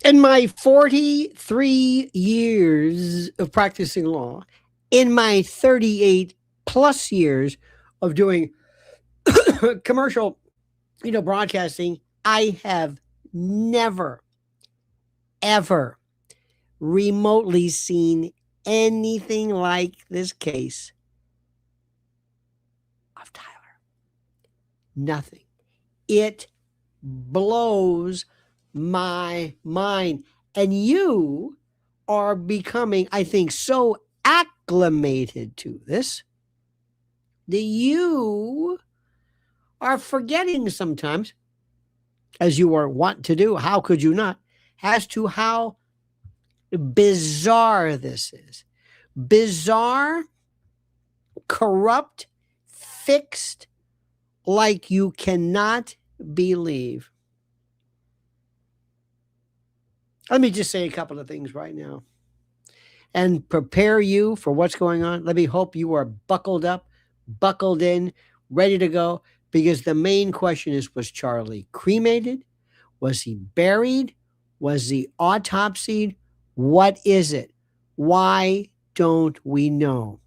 In my 43 years of practicing law, in my 38 plus years of doing commercial, broadcasting, I have never, ever remotely seen anything like this case of Tyler. Nothing. It blows my mind. And you are becoming, I think, so acclimated to this that you are forgetting sometimes, as you are wont to do, how could you not, as to how bizarre this is. Bizarre, corrupt, fixed, like you cannot believe. Let me just say a couple of things right now and prepare you for what's going on. Let me hope you are buckled up, buckled in, ready to go, because the main question is, was Charlie cremated? Was he buried? Was he autopsied? What is it? Why don't we know?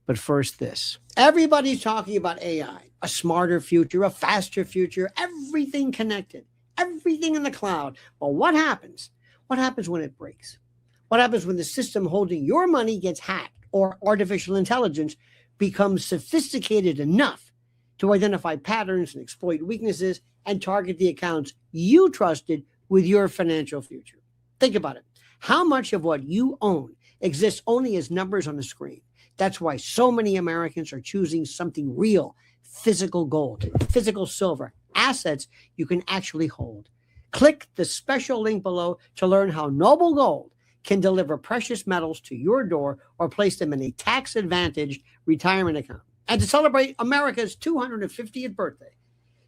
But first, this. Everybody's talking about AI, a smarter future, a faster future, everything connected, everything in the cloud. Well, what happens? What happens when it breaks? What happens when the system holding your money gets hacked or artificial intelligence becomes sophisticated enough to identify patterns and exploit weaknesses and target the accounts you trusted with your financial future? Think about it. How much of what you own exists only as numbers on a screen? That's why so many Americans are choosing something real, physical gold, physical silver, assets you can actually hold. Click the special link below to learn how Noble Gold can deliver precious metals to your door or place them in a tax-advantaged retirement account. And to celebrate America's 250th birthday,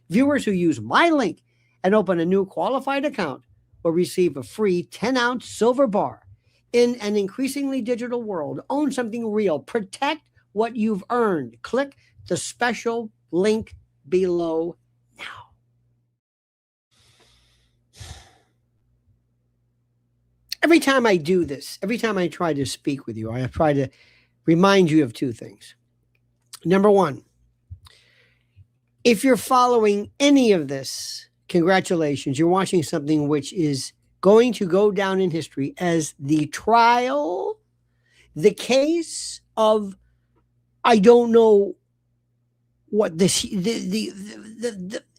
viewers who use my link and open a new qualified account will receive a free 10-ounce silver bar. In an increasingly digital world, own something real. Protect what you've earned. Click the special link below now. Every time I do this, every time I try to speak with you, I try to remind you of two things. Number one, if you're following any of this, congratulations. You're watching something which is going to go down in history as the trial, the case of, I don't know what this,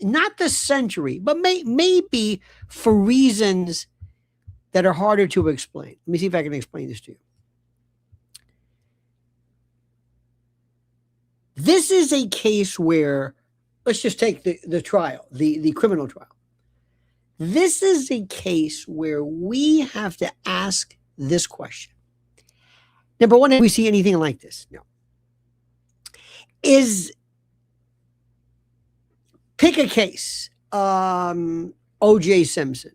not the century, but maybe for reasons that are harder to explain. Let me see if I can explain this to you. This is a case where, let's just take the trial, the criminal trial. This is a case where we have to ask this question. Number one, have we seen anything like this? No. Pick a case. O.J. Simpson.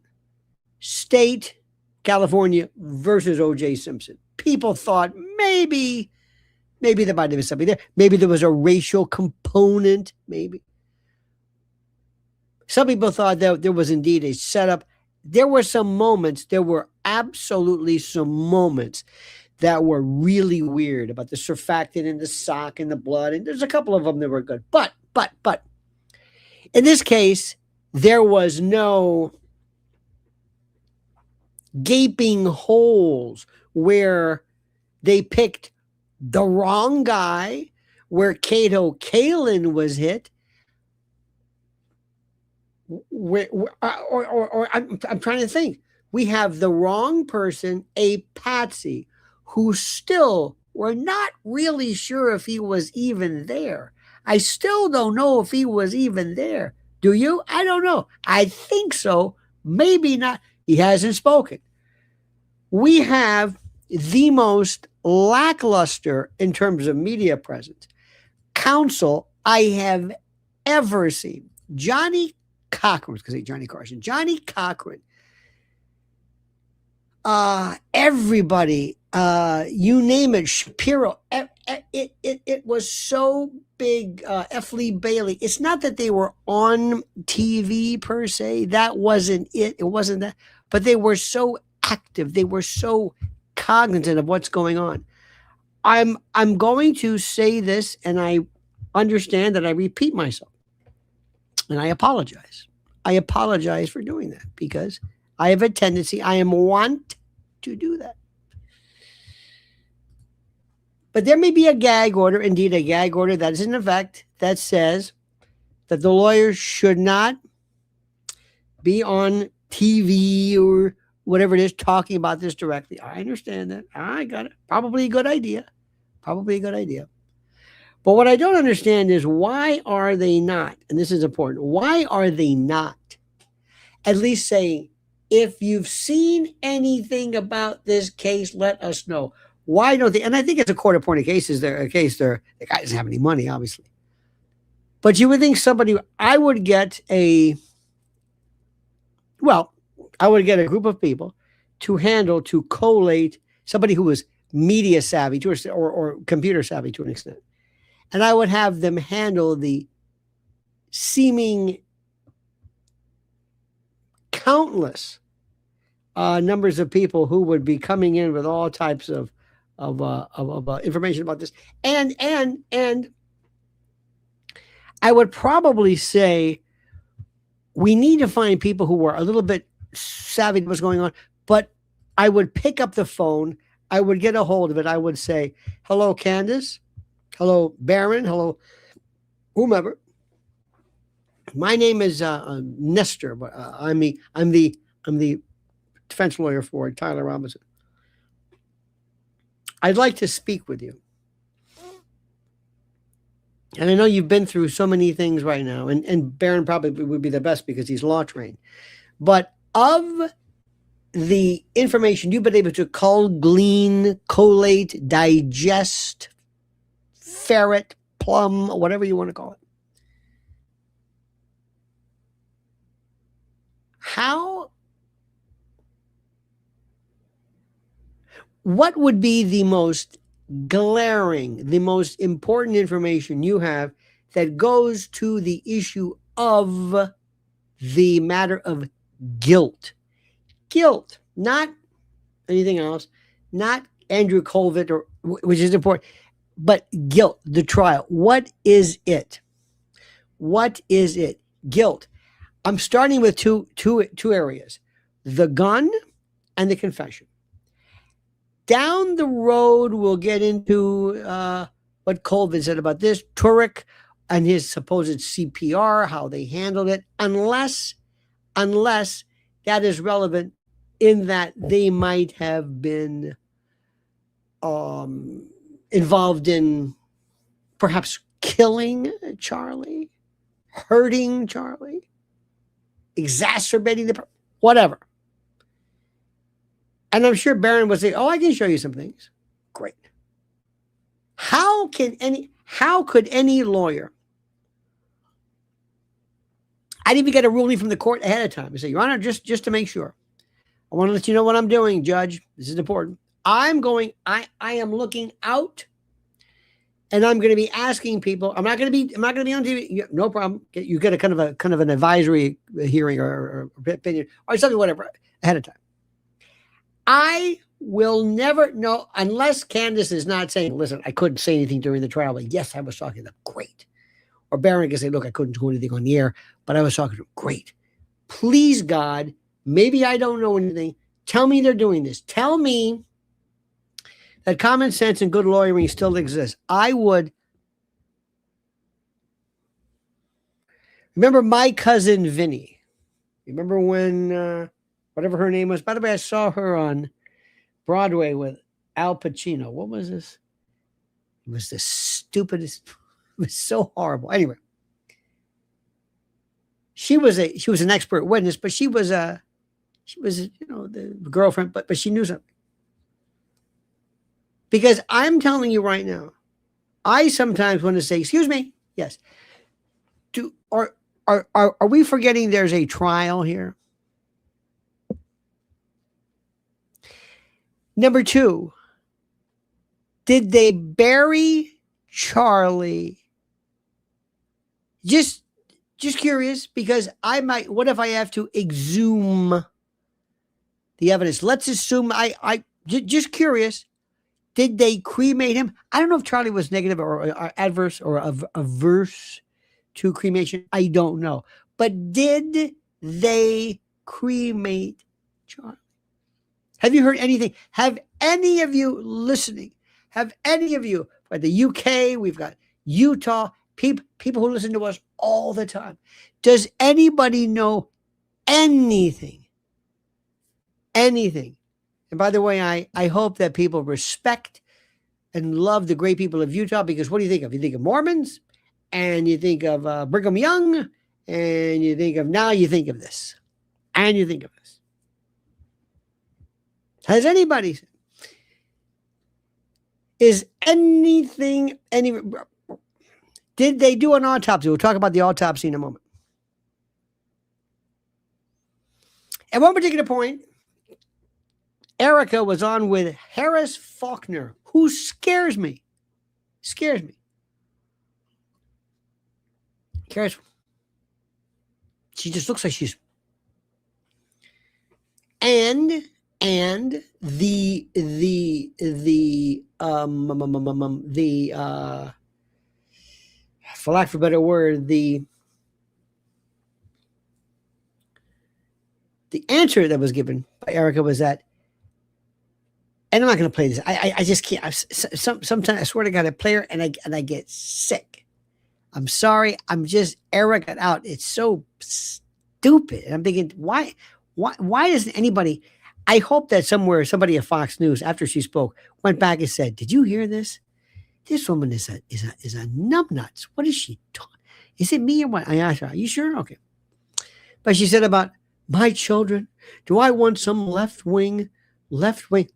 State, California versus O.J. Simpson. People thought maybe there might have been something there. Maybe there was a racial component, maybe. Some people thought that there was indeed a setup. There were some moments, there were absolutely some moments that were really weird about the surfactant in the sock and the blood. And there's a couple of them that were good. But, in this case, there was no gaping holes where they picked the wrong guy, where Kato Kalin was hit. I'm trying to think. We have the wrong person, a patsy, who still we're not really sure if he was even there. I still don't know if he was even there. Do you? I don't know. I think so. Maybe not. He hasn't spoken. We have the most lackluster in terms of media presence counsel I have ever seen. Johnny Cochran, because say Johnny Carson, Johnny Cochran. Everybody You name it, Shapiro. It was so big. F. Lee Bailey. It's not that they were on TV per se. That wasn't it. It wasn't that. But they were so active. They were so cognizant of what's going on. I'm going to say this, and I understand that I repeat myself, and I apologize. I apologize for doing that because I have a tendency. I am want to do that. But there may be a gag order, indeed a gag order that is in effect that says that the lawyers should not be on TV or whatever it is talking about this directly. I understand that. I got it. Probably a good idea. Probably a good idea. But what I don't understand is why are they not, and this is important, why are they not at least saying, if you've seen anything about this case, let us know. Why don't they? And I think it's a court-appointed case. The guy doesn't have any money, obviously. But you would think somebody, I would get a group of people to collate somebody who was media savvy or computer savvy to an extent. And I would have them handle the seeming countless numbers of people who would be coming in with all types of information about this. And I would probably say we need to find people who are a little bit savvy to what's going on, but I would pick up the phone. I would get a hold of it. I would say, hello, Candace. Hello, Baron. Hello, whomever. My name is Nestor, but I'm the defense lawyer for Tyler Robinson. I'd like to speak with you. And I know you've been through so many things right now, and Baron probably would be the best because he's law trained. But of the information you've been able to cull, glean, collate, digest, ferret, plumb, whatever you want to call it, what would be the most glaring, the most important information you have that goes to the issue of the matter of guilt? Guilt, not anything else, not Andrew Colvett, which is important, but guilt, the trial. What is it? What is it? Guilt. I'm starting with two areas, the gun and the confession. Down the road, we'll get into what Colvin said about this, Turek and his supposed CPR, how they handled it, unless that is relevant in that they might have been involved in perhaps killing Charlie, hurting Charlie, exacerbating whatever. And I'm sure Baron would say, oh, I can show you some things. Great. How could any lawyer, I'd even get a ruling from the court ahead of time and say, Your Honor, just to make sure, I want to let you know what I'm doing, Judge. This is important. I am looking out, and I'm going to be asking people. I'm not going to be on TV. No problem. You get a kind of an advisory hearing or opinion or something, whatever, ahead of time. I will never know unless Candace is not saying, listen, I couldn't say anything during the trial, but yes, I was talking to them. Great. Or Baron can say, look, I couldn't do anything on the air, but I was talking to them. Great. Please, God, maybe I don't know anything. Tell me they're doing this. Tell me that common sense and good lawyering still exists. I would. Remember my cousin Vinny? Remember when, whatever her name was? By the way, I saw her on Broadway with Al Pacino. What was this? It was the stupidest. It was so horrible. Anyway, she was an expert witness, but she was the girlfriend, but she knew something. Because I'm telling you right now, I sometimes want to say, excuse me, yes. Are we forgetting there's a trial here? Number two, Did they bury Charlie? Just curious, because what if I have to exhume the evidence? Let's assume just curious. Did they cremate him? I don't know if Charlie was negative or adverse or averse to cremation. I don't know. But did they cremate Charlie? Have you heard anything? Have any of you listening? Have any of you, at the UK, we've got Utah, people who listen to us all the time. Does anybody know anything? Anything? And by the way, I hope that people respect and love the great people of Utah, because what do you think of? You think of Mormons, and you think of Brigham Young, and you think of this, and you think of this. Has anybody, did they do an autopsy? We'll talk about the autopsy in a moment. At one particular point, Erica was on with Harris Faulkner, who scares me. Harris, she just looks like she's... And the for lack of a better word, the answer that was given by Erica was that, and I'm not going to play this. I just can't. Sometimes I swear to God, I play her and I get sick. I'm sorry. I'm just Erica out. It's so stupid. And I'm thinking, why doesn't anybody? I hope that somewhere somebody at Fox News, after she spoke, went back and said, "Did you hear this? This woman is a numbnuts. What is she talking? Is it me or what?" I asked her, "Are you sure?" Okay. But she said about my children. Do I want some left wing? We'll get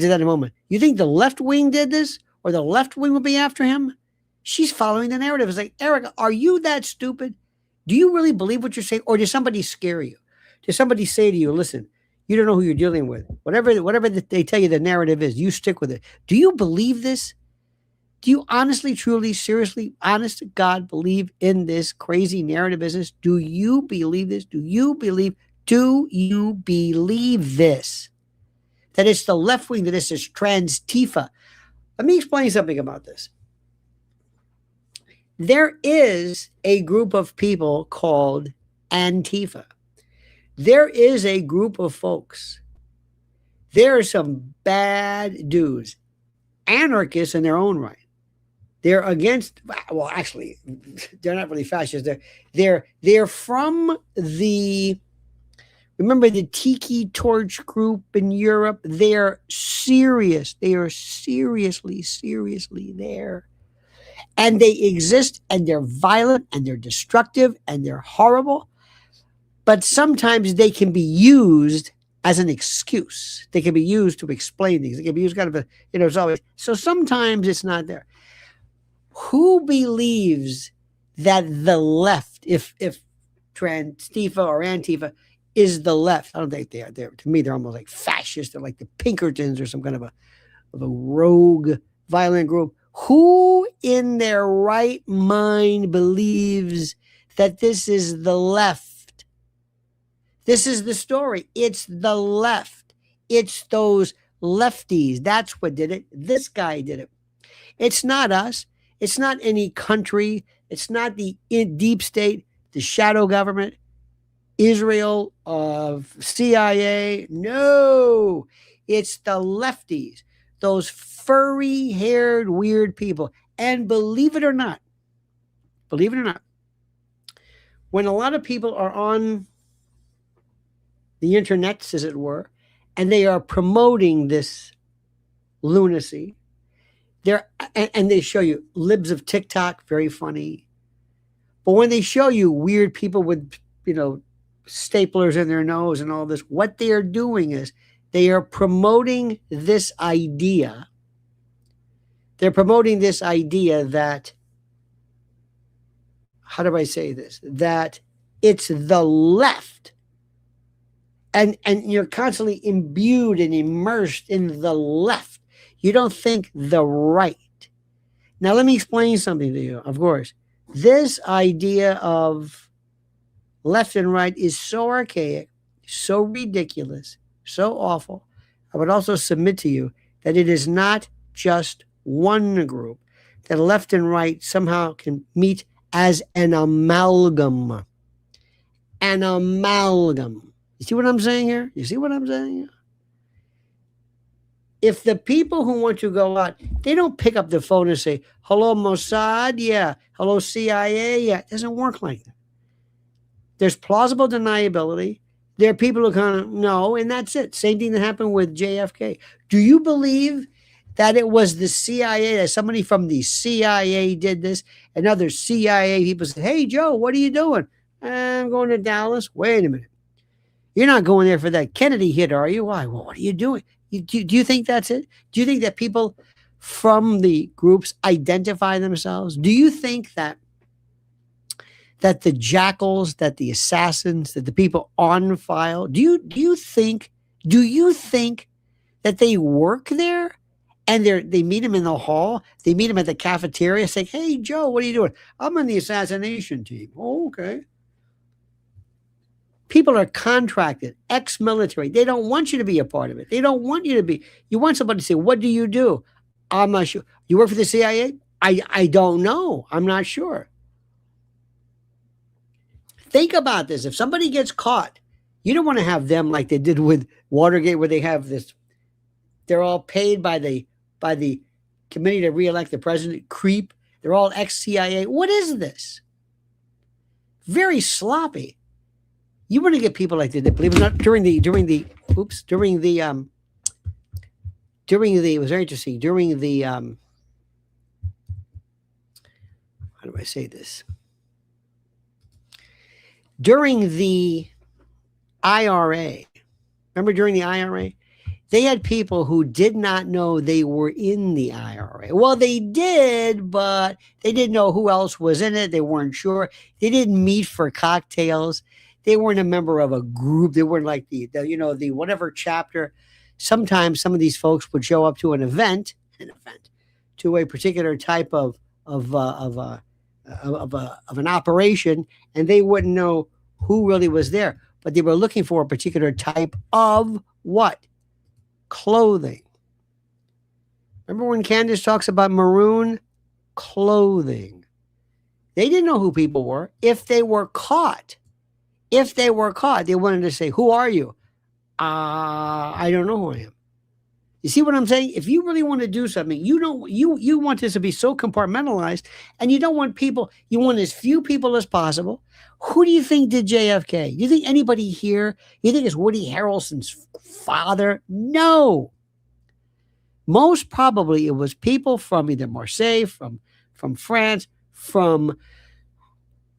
to that in a moment. You think the left wing did this, or the left wing will be after him? She's following the narrative. It's like, Erica, are you that stupid? Do you really believe what you're saying? Or does somebody scare you? Does somebody say to you, listen, you don't know who you're dealing with. Whatever they tell you the narrative is, you stick with it. Do you believe this? Do you honestly, truly, seriously, honest to God, believe in this crazy narrative business? Do you believe this? Do you believe this? That it's the left wing, that this is trans-Tifa. Let me explain something about this. There is a group of people called Antifa. There is a group of folks. There are some bad dudes, anarchists in their own right. They're against, well, actually, they're not really fascists. They're from remember the Tiki Torch group in Europe? They're serious. They are seriously there. And they exist, and they're violent, and they're destructive, and they're horrible. But sometimes they can be used as an excuse. They can be used to explain things. They can be used kind of it's always. So sometimes it's not there. Who believes that the left, if Trans-Tifa or Antifa, is the left? I don't think they are. To me, they're almost like fascists. They're like the Pinkertons or some kind of a rogue, violent group. Who in their right mind believes that this is the left? This is the story. It's the left. It's those lefties. That's what did it. This guy did it. It's not us. It's not any country. It's not the deep state, the shadow government, Israel, CIA. No, it's the lefties, those furry-haired, weird people. And believe it or not, when a lot of people are on the internets, as it were, and they are promoting this lunacy, and they show you libs of TikTok, very funny. But when they show you weird people with, staplers in their nose and all this, what they are doing is they are promoting this idea. They're promoting this idea that, how do I say this? That it's the left. And you're constantly imbued and immersed in the left. You don't think the right. Now, let me explain something to you. Of course, this idea of left and right is so archaic, so ridiculous, so awful. I would also submit to you that it is not just one group, that left and right somehow can meet as an amalgam. An amalgam. You see what I'm saying here? You see what I'm saying here? If the people who want to go out, they don't pick up the phone and say, hello, Mossad, yeah. Hello, CIA, yeah. It doesn't work like that. There's plausible deniability. There are people who kind of know, and that's it. Same thing that happened with JFK. Do you believe that it was the CIA, that somebody from the CIA did this, and other CIA people said, hey, Joe, what are you doing? I'm going to Dallas. Wait a minute. You're not going there for that Kennedy hit, are you? Why? Well, what are you doing? Do you think that's it? Do you think that people from the groups identify themselves? Do you think that the jackals, that the assassins, that the people on file, do you think that they work there? And they meet him in the hall. They meet him at the cafeteria saying, hey, Joe, what are you doing? I'm on the assassination team. Oh, okay. People are contracted, ex-military. They don't want you to be a part of it. They don't want you to be. You want somebody to say, what do you do? I'm not sure. You work for the CIA? I don't know. I'm not sure. Think about this. If somebody gets caught, you don't want to have them like they did with Watergate, where they have this, they're all paid by the committee to reelect the president, creep. They're all ex-CIA. What is this? Very sloppy. You want to get people like that, believe it or not, during the it was very interesting, during the how do I say this? During the IRA, remember during the IRA, they had people who did not know they were in the IRA. Well, they did, but they didn't know who else was in it. They weren't sure. They didn't meet for cocktails. They weren't a member of a group. They weren't like the whatever chapter. Sometimes some of these folks would show up to an event, to a particular type of an operation, and they wouldn't know who really was there. But they were looking for a particular type of what? Clothing. Remember when Candace talks about maroon clothing? They didn't know who people were. If they were caught, they wanted to say, who are you? I don't know who I am. You see what I'm saying? If you really want to do something, you want this to be so compartmentalized, and you don't want people, you want as few people as possible. Who do you think did JFK? Do you think anybody here? You think it's Woody Harrelson's father? No. Most probably it was people from either Marseille, from France, from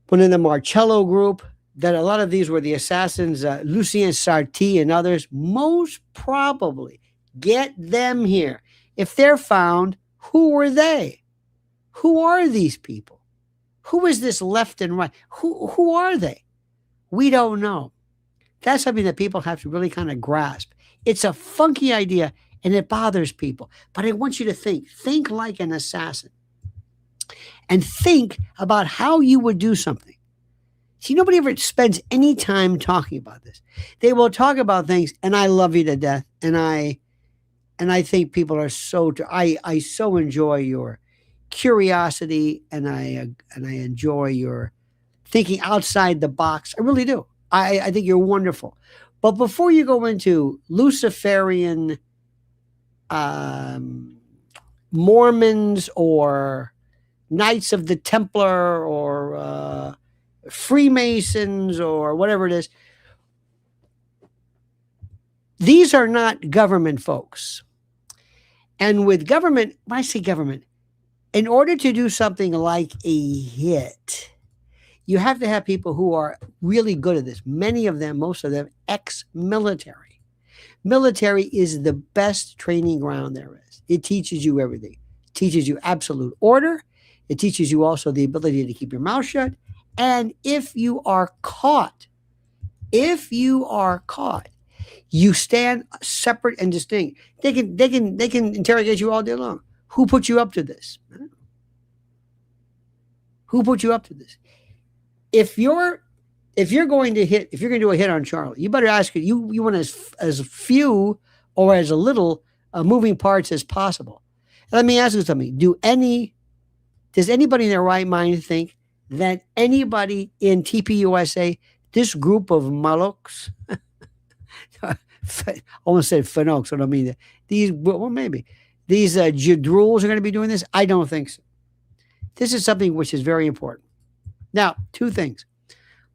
one of the Marcello group, that a lot of these were the assassins, Lucien Sarti and others. Most probably get them here. If they're found, who were they? Who are these people? Who is this left and right? Who are they? We don't know. That's something that people have to really kind of grasp. It's a funky idea and it bothers people. But I want you to think like an assassin, and think about how you would do something. See, nobody ever spends any time talking about this. They will talk about things, and I love you to death. And I think people are I so enjoy your curiosity, and I enjoy your thinking outside the box. I really do. I think you're wonderful. But before you go into Luciferian Mormons or Knights of the Templar or Freemasons or whatever it is, these are not government folks. And with government, when I say government, in order to do something like a hit, you have to have people who are really good at this. Many of them, most of them, ex-military. Military is the best training ground there is. It teaches you everything. It teaches you absolute order. It teaches you also the ability to keep your mouth shut. And if you are caught, You stand separate and distinct. They can interrogate you all day long. Who put you up to this? Who put you up to this? If you're going to do a hit on Charlie, you better ask it. You want as few or as a little moving parts as possible. Let me ask you something. Does anybody in their right mind think that anybody in TPUSA, this group of mullocks, I almost said fanokes, I don't mean that. Maybe. These jadrules are going to be doing this? I don't think so. This is something which is very important. Now, two things.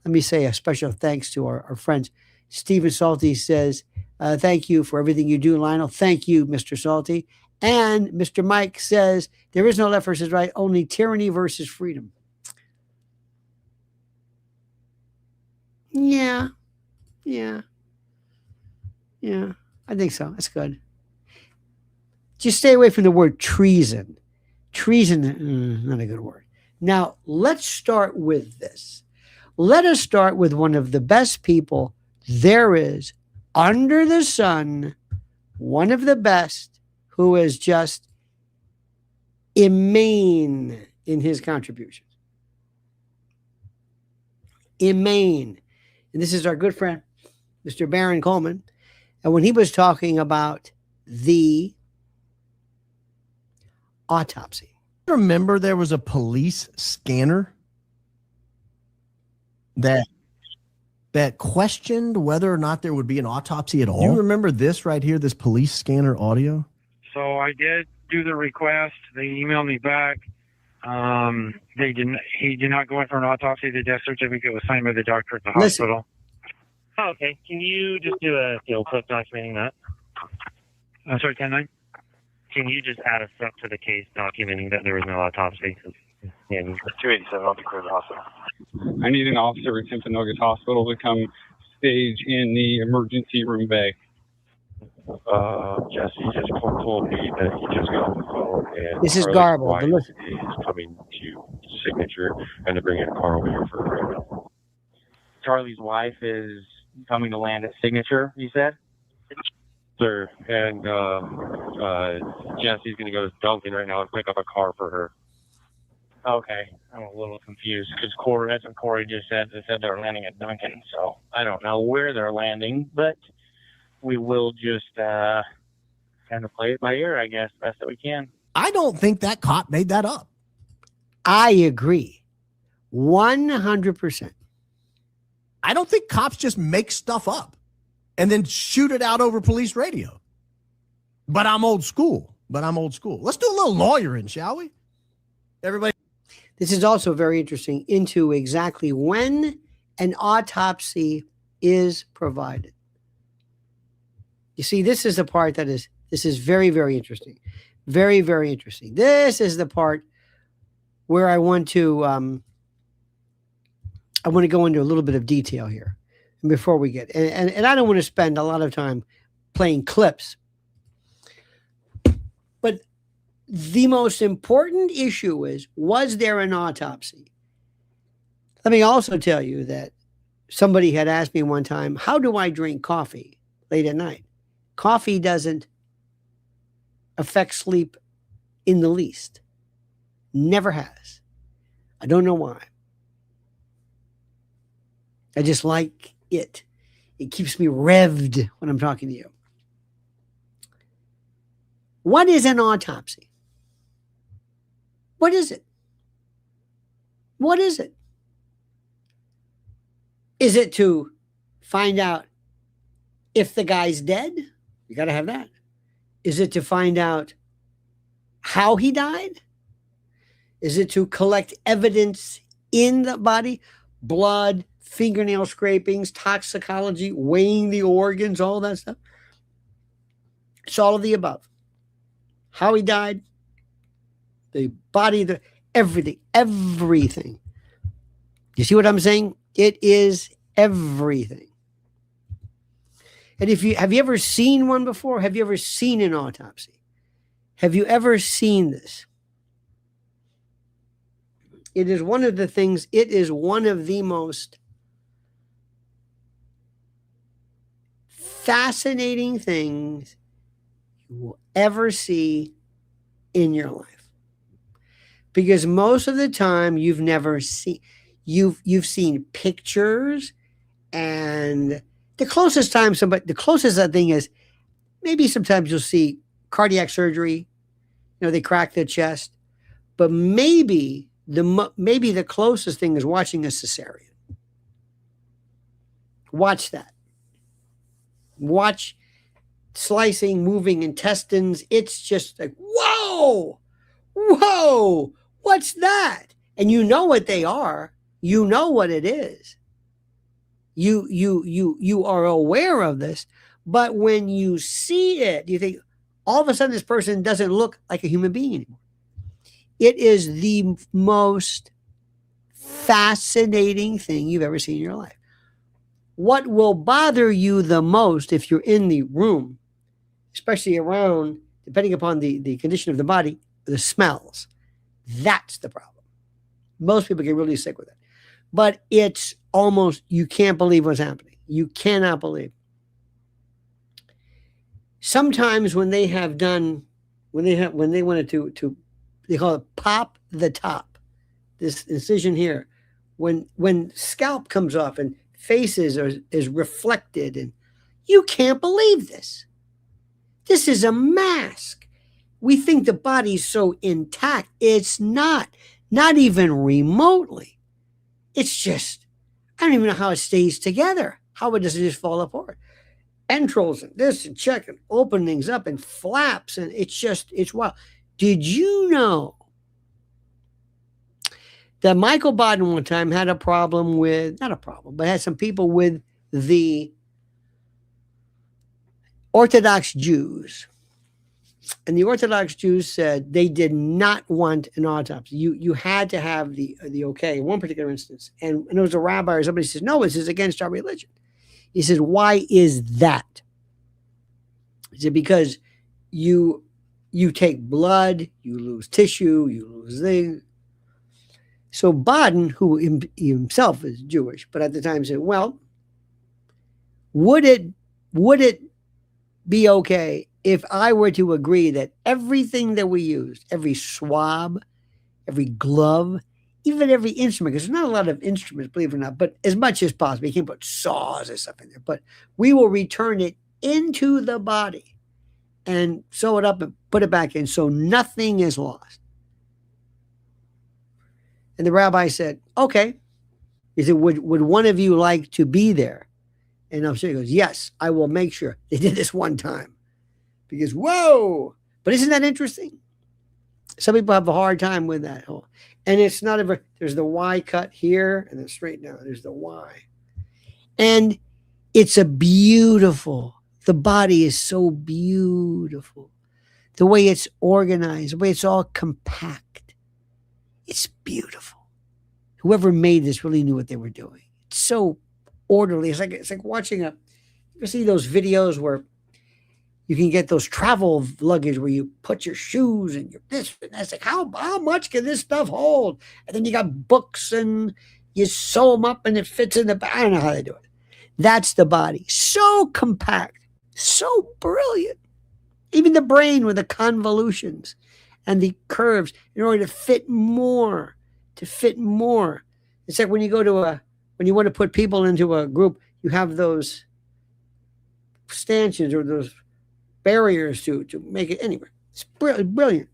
Let me say a special thanks to our friends. Stephen Salty says, thank you for everything you do, Lionel. Thank you, Mr. Salty. And Mr. Mike says, there is no left versus right, only tyranny versus freedom. Yeah. I think so. That's good. Just stay away from the word treason. Treason, not a good word. Now, let's start with this. Let us start with one of the best people there is under the sun, one of the best, who is just immane in his contributions. Immane. And this is our good friend, Mr. Baron Coleman. And when he was talking about the autopsy. Remember there was a police scanner that questioned whether or not there would be an autopsy at all? You remember this right here, this police scanner audio? So I did do the request. They emailed me back. He did not go in for an autopsy. The death certificate was signed by the doctor at the hospital. Oh, okay. Can you just do a field clip documenting that? I'm sorry, 10-9? Can you just add a step to the case documenting that there was no autopsy? Yeah, 287, I'll be clear to the hospital. I need an officer at Timpanogos Hospital to come stage in the emergency room bay. Jesse just told me that he just got on the phone and this is garbled. Is coming to signature and to bring in a car over here for a fragment. Charlie's wife is coming to land at signature, you said? Sir, and Jesse's going to go to Duncan right now and pick up a car for her. Okay, I'm a little confused because that's what Corey just said. They said they're landing at Duncan, so I don't know where they're landing, but we will just kind of play it by ear, I guess, best that we can. I don't think that cop made that up. I agree. 100%. I don't think cops just make stuff up and then shoot it out over police radio. But I'm old school. Let's do a little lawyering, shall we? Everybody. This is also very interesting into exactly when an autopsy is provided. You see, this is the part this is very, very interesting. Very, very interesting. This is the part where I want to go into a little bit of detail here before we get, and I don't want to spend a lot of time playing clips. But the most important issue is, was there an autopsy? Let me also tell you that somebody had asked me one time, how do I drink coffee late at night? Coffee doesn't affect sleep in the least. Never has. I don't know why. I just like it. It keeps me revved when I'm talking to you. What is an autopsy? What is it? What is it? Is it to find out if the guy's dead? You got to have that. Is it to find out how he died? Is it to collect evidence in the body? Blood, fingernail scrapings, toxicology, weighing the organs, all that stuff? It's all of the above. How he died, the body, everything. You see what I'm saying? It is everything. And have you ever seen one before? Have you ever seen an autopsy? Have you ever seen this? It is one of the most fascinating things you will ever see in your life. Because most of the time you've never seen, you've seen pictures, and the closest thing is maybe sometimes you'll see cardiac surgery, they crack the chest, but maybe the closest thing is watching a cesarean. Watch that. Watch slicing, moving intestines. It's just like, whoa, what's that? And you know what they are. You know what it is. You are aware of this, but when you see it, you think all of a sudden this person doesn't look like a human being anymore. It is the most fascinating thing you've ever seen in your life. What will bother you the most if you're in the room, especially around, depending upon the condition of the body, the smells. That's the problem. Most people get really sick with it. But it's almost, you can't believe what's happening. You cannot believe. Sometimes when they have done, when they wanted to they call it pop the top, this incision here, when scalp comes off and faces is reflected, and you can't believe this. This is a mask. We think the body's so intact. It's not even remotely. It's just, I don't even know how it stays together. How it doesn't just fall apart. Entrails and this and check and openings up and flaps, and it's wild. Did you know that Michael Baden one time had a problem with, not a problem, but had some people with the Orthodox Jews. And the Orthodox Jews said they did not want an autopsy. You had to have the okay in one particular instance. And there was a rabbi or somebody says, no, this is against our religion. He said, why is that? He said, because you take blood, you lose tissue, you lose things. So Baden, who himself is Jewish, but at the time said, well, would it be okay if I were to agree that everything that we used, every swab, every glove, even every instrument, because there's not a lot of instruments, believe it or not, but as much as possible, you can put saws and stuff in there, but we will return it into the body and sew it up and put it back in so nothing is lost. And the rabbi said, okay. He said, would one of you like to be there? And I'm sure he goes, yes, I will make sure. They did this one time. Because, whoa, but isn't that interesting? Some people have a hard time with that. And it's not ever, there's the Y cut here and then straight down. There's the Y. And it's the body is so beautiful. The way it's organized, the way it's all compact. It's beautiful. Whoever made this really knew what they were doing. It's so orderly. It's like watching you see those videos where you can get those travel luggage where you put your shoes and your this and that's like, how much can this stuff hold? And then you got books and you sew them up and it fits in the back. I don't know how they do it. That's the body. So compact, so brilliant. Even the brain with the convolutions and the curves in order to fit more. It's like when you go when you want to put people into a group, you have those stanchions or those barriers to make it anywhere. It's brilliant.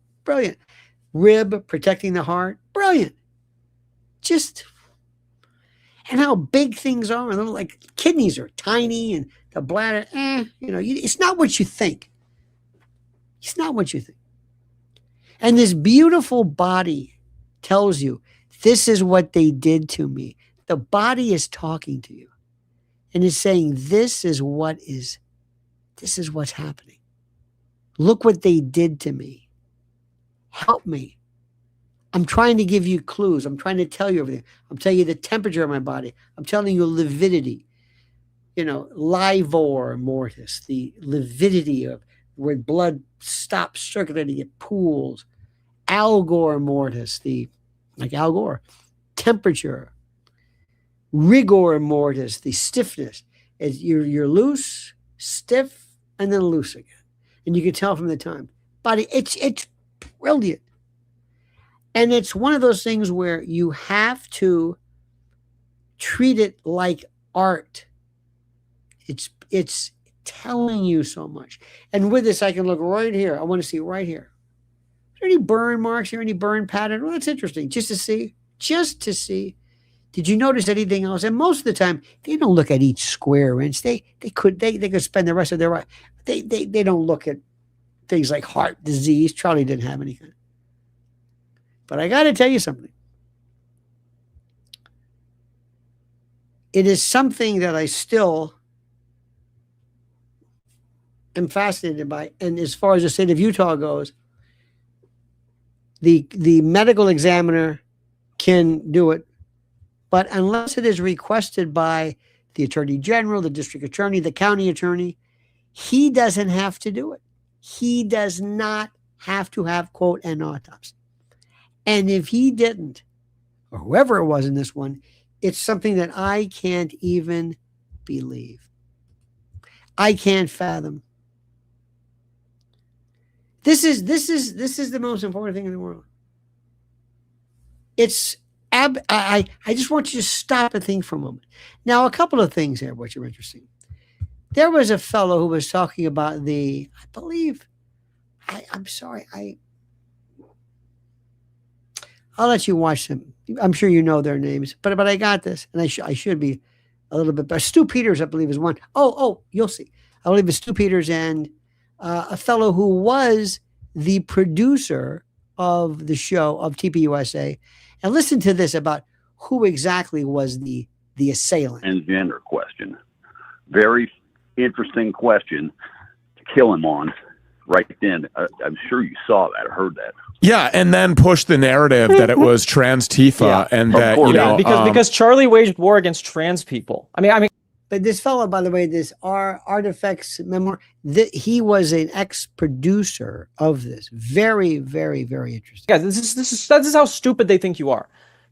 Rib protecting the heart, brilliant. Just, and how big things are. Like kidneys are tiny and the bladder, it's not what you think. It's not what you think. And this beautiful body tells you, this is what they did to me. The body is talking to you and is saying, this is what's happening. Look what they did to me. Help me. I'm trying to give you clues. I'm trying to tell you everything. I'm telling you the temperature of my body. I'm telling you lividity. Livor mortis, the lividity of where blood stops circulating, it pools. Algor mortis, like Al Gore, temperature. Rigor mortis, the stiffness. As you're loose, stiff and then loose again. And you can tell from the time. But it's brilliant. And it's one of those things where you have to treat it like art. It's telling you so much. And with this, I can look right here. I want to see right here. Is there any burn marks here? Any burn pattern? Well, that's interesting. Just to see. Did you notice anything else? And most of the time, they don't look at each square inch. They could spend the rest of their life. They don't look at things like heart disease. Charlie didn't have anything. But I got to tell you something. It is something that I still am fascinated by. And as far as the state of Utah goes, the medical examiner can do it. But unless it is requested by the attorney general, the district attorney, the county attorney, he doesn't have to do it. He does not have to have, quote, an autopsy. And if he didn't, or whoever it was in this one, it's something that I can't even believe. I can't fathom. This is the most important thing in the world. It's I just want you to stop and think for a moment. Now, a couple of things here, which are interesting. There was a fellow who was talking about I'll let you watch them. I'm sure you know their names, but I got this, and I should be a little bit better. Stu Peters, I believe, is one. Oh, you'll see. I believe it's Stu Peters and a fellow who was the producer of the show of TPUSA. And listen to this about who exactly was the assailant. And gender question. Very interesting question to kill him on right then. I'm sure you saw that or heard that. Yeah, and then push the narrative that it was trans Tifa and that, you know, because Charlie waged war against trans people. I mean, but this fellow, by the way, this Artifacts memoir, he was an ex-producer of this. Very, very, very interesting. Yeah, this is how stupid they think you are.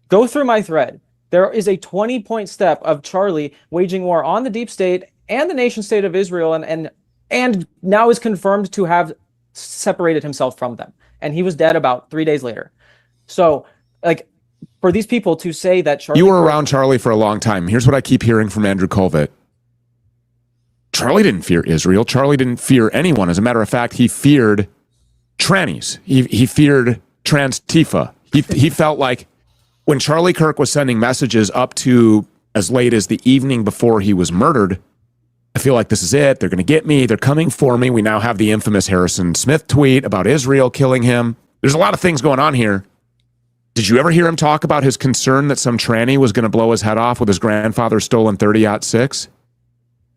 Go through my thread. There is a 20-point step of Charlie waging war on the deep state and the nation state of Israel, and now is confirmed to have separated himself from them. And he was dead about 3 days later. So, like, for these people to say that Charlie... You were around Charlie for a long time. Here's what I keep hearing from Andrew Colvett. Charlie didn't fear Israel. Charlie didn't fear anyone. As a matter of fact, he feared trannies. He feared trans Tifa. He felt like when Charlie Kirk was sending messages up to as late as the evening before he was murdered, I feel like this is it. They're going to get me. They're coming for me. We now have the infamous Harrison Smith tweet about Israel killing him. There's a lot of things going on here. Did you ever hear him talk about his concern that some tranny was going to blow his head off with his grandfather's stolen 30-06?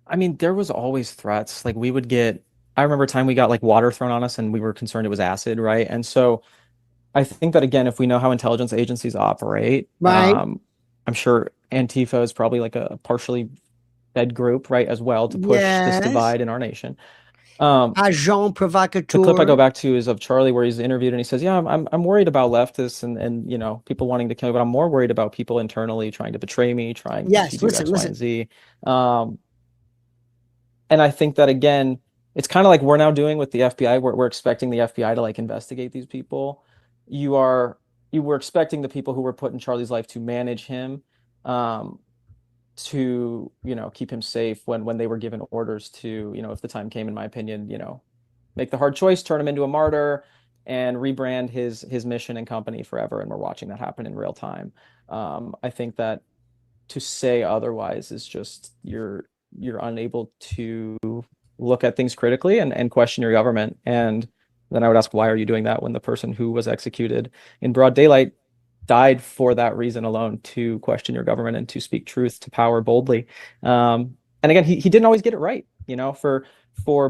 I mean, there was always threats. Like, we would get... I remember a time we got, like, water thrown on us, and we were concerned it was acid, right? And so I think that, again, if we know how intelligence agencies operate, right. I'm sure Antifa is probably like a partially fed group, right, as well, to push this divide in our nation. Agent provocateur. The clip I go back to is of Charlie, where he's interviewed and he says, "Yeah, I'm worried about leftists and you know, people wanting to kill me, but I'm more worried about people internally trying to betray me, trying to do X, Y, and Z." And I think that, again, it's kind of like we're now doing with the FBI. We're expecting the FBI to, like, investigate these people. You were expecting the people who were put in Charlie's life to manage him, to, you know, keep him safe when they were given orders to, you know, if the time came, in my opinion, you know, make the hard choice, turn him into a martyr, and rebrand his mission and company forever. And we're watching that happen in real time. I think that to say otherwise is just you're unable to look at things critically and question your government. And then I would ask, why are you doing that when the person who was executed in broad daylight died for that reason alone, to question your government and to speak truth to power boldly? And again, he didn't always get it right. You know, for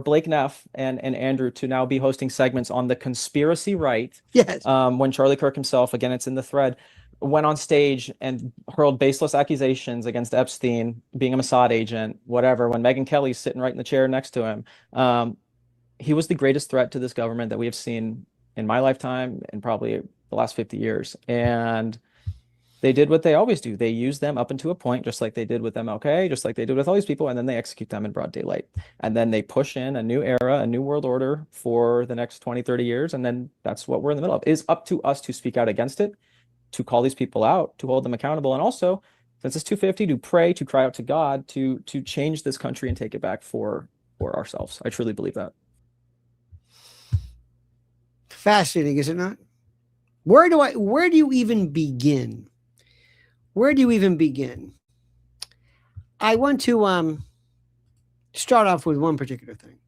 Blake Neff and Andrew to now be hosting segments on the conspiracy right. Yes. When Charlie Kirk himself, again, it's in the thread, went on stage and hurled baseless accusations against Epstein being a Mossad agent, whatever, when Megyn Kelly's sitting right in the chair next to him. He was the greatest threat to this government that we have seen in my lifetime and probably the last 50 years. And They did what they always do. They use them up until a point, just like they did with MLK, just like they did with all these people, and then they execute them in broad daylight. And then they push in a new era, a new world order for the next 20, 30 years. And then that's what we're in the middle of. It is up to us to speak out against it, to call these people out, to hold them accountable. And also, since it's 250, to pray, to cry out to God, to change this country and take it back for ourselves. I truly believe that. Fascinating, is it not? Where do you even begin? Where do you even begin? I want to start off with one particular thing.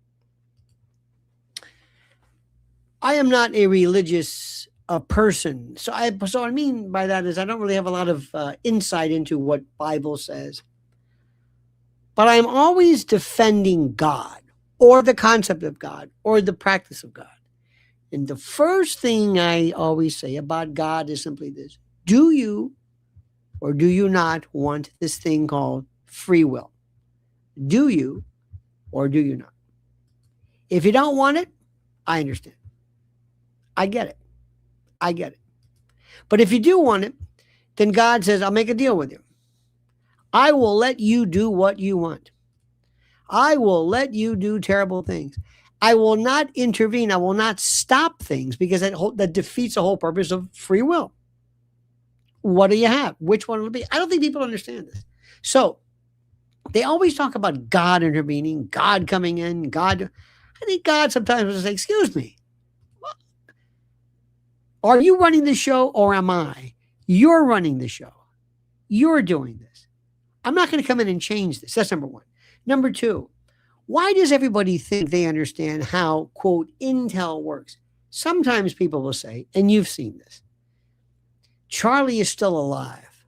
I am not a religious person. So what I mean by that is I don't really have a lot of insight into what Bible says. But I'm always defending God or the concept of God or the practice of God. And the first thing I always say about God is simply this: do you or do you not want this thing called free will? Do you or do you not? If you don't want it, I understand. I get it. I get it. But if you do want it, then God says, I'll make a deal with you. I will let you do what you want. I will let you do terrible things. I will not intervene. I will not stop things because that defeats the whole purpose of free will. What do you have? Which one will it be? I don't think people understand this. So they always talk about God intervening, God coming in, God. I think God sometimes will say, excuse me, are you running the show or am I? You're running the show. You're doing this. I'm not going to come in and change this. That's number one. Number two, why does everybody think they understand how, quote, intel works? Sometimes people will say, and you've seen this, Charlie is still alive.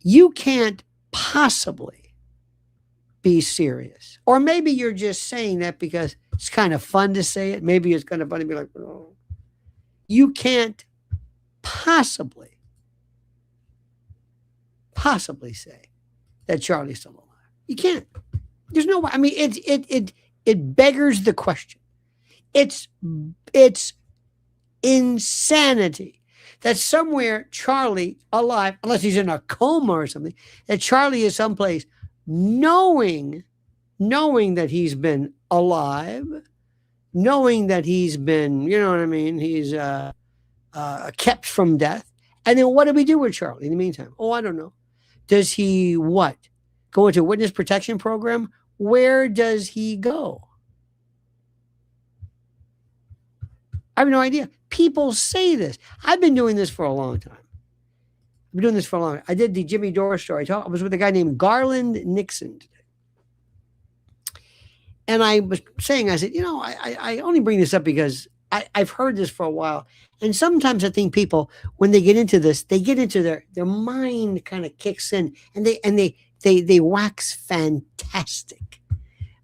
You can't possibly be serious. Or maybe you're just saying that because it's kind of fun to say it. Maybe it's kind of fun to be like, oh. You can't possibly say that Charlie's still alive. You can't. There's no way. I mean, it beggars the question. It's insanity that somewhere Charlie alive, unless he's in a coma or something, that Charlie is someplace knowing that he's been alive, knowing that he's been, you know what I mean? He's kept from death. And then what do we do with Charlie in the meantime? Oh, I don't know. Does he what? Go into a witness protection program? Where does he go? I have no idea. People say this. I've been doing this for a long time. I did the Jimmy Dore story. I was with a guy named Garland Nixon today. And I was saying, I said, I only bring this up because I've heard this for a while. And sometimes I think people, when they get into this, they get into their mind kind of kicks in and they wax fantastic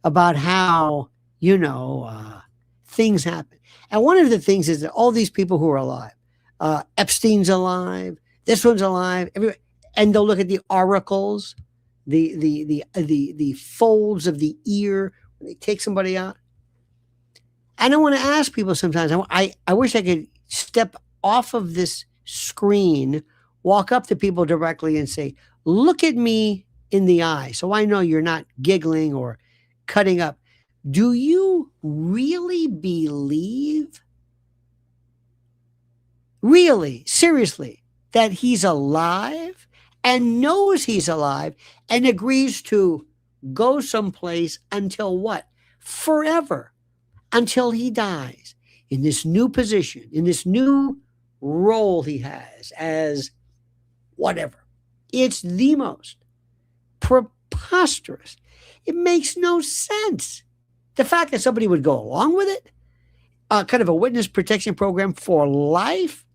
about how, things happen. And one of the things is that all these people who are alive, Epstein's alive, this one's alive, and they'll look at the oracles, the folds of the ear when they take somebody out. And I want to ask people sometimes, I wish I could step off of this screen, walk up to people directly and say, look at me in the eye so I know you're not giggling or cutting up. Do you really believe, really, seriously, that he's alive and knows he's alive and agrees to go someplace until what? Forever, until he dies in this new position, in this new role he has as whatever. It's the most preposterous. It makes no sense. The fact that somebody would go along with it, kind of a witness protection program for life,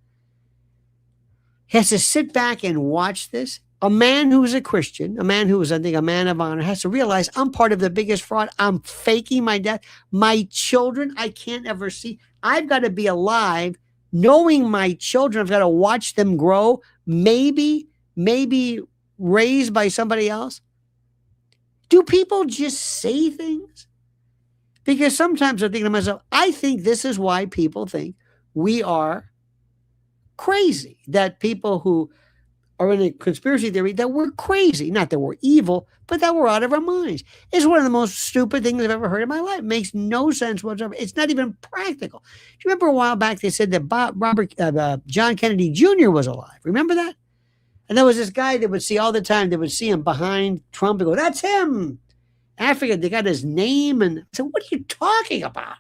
has to sit back and watch this. A man who's a Christian, a man who is, I think, a man of honor, has to realize I'm part of the biggest fraud. I'm faking my death. My children, I can't ever see. I've got to be alive, knowing my children. I've got to watch them grow, maybe raised by somebody else. Do people just say things? Because sometimes I'm thinking to myself, I think this is why people think we are crazy, that people who are in a conspiracy theory, that we're crazy, not that we're evil, but that we're out of our minds. It's one of the most stupid things I've ever heard in my life. It makes no sense whatsoever. It's not even practical. Do you remember a while back they said that John Kennedy Jr. was alive? Remember that? And there was this guy that would see all the time. They would see him behind Trump and go, "That's him." Africa, they got his name, and I said, "What are you talking about?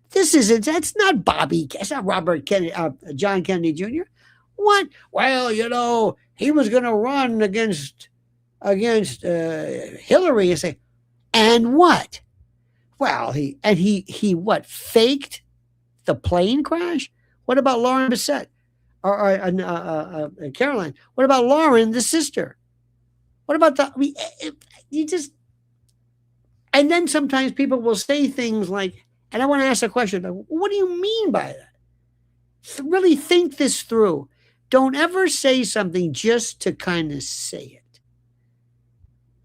That's not Bobby. That's not Robert Kennedy, John Kennedy Jr. What? Well, he was going to run against Hillary." And say, and what? Well, he what? Faked the plane crash? What about Lauren Bissett or Caroline? What about Lauren, the sister? What about you just? And then sometimes people will say things like, and I want to ask a question, what do you mean by that? Really think this through. Don't ever say something just to kind of say it.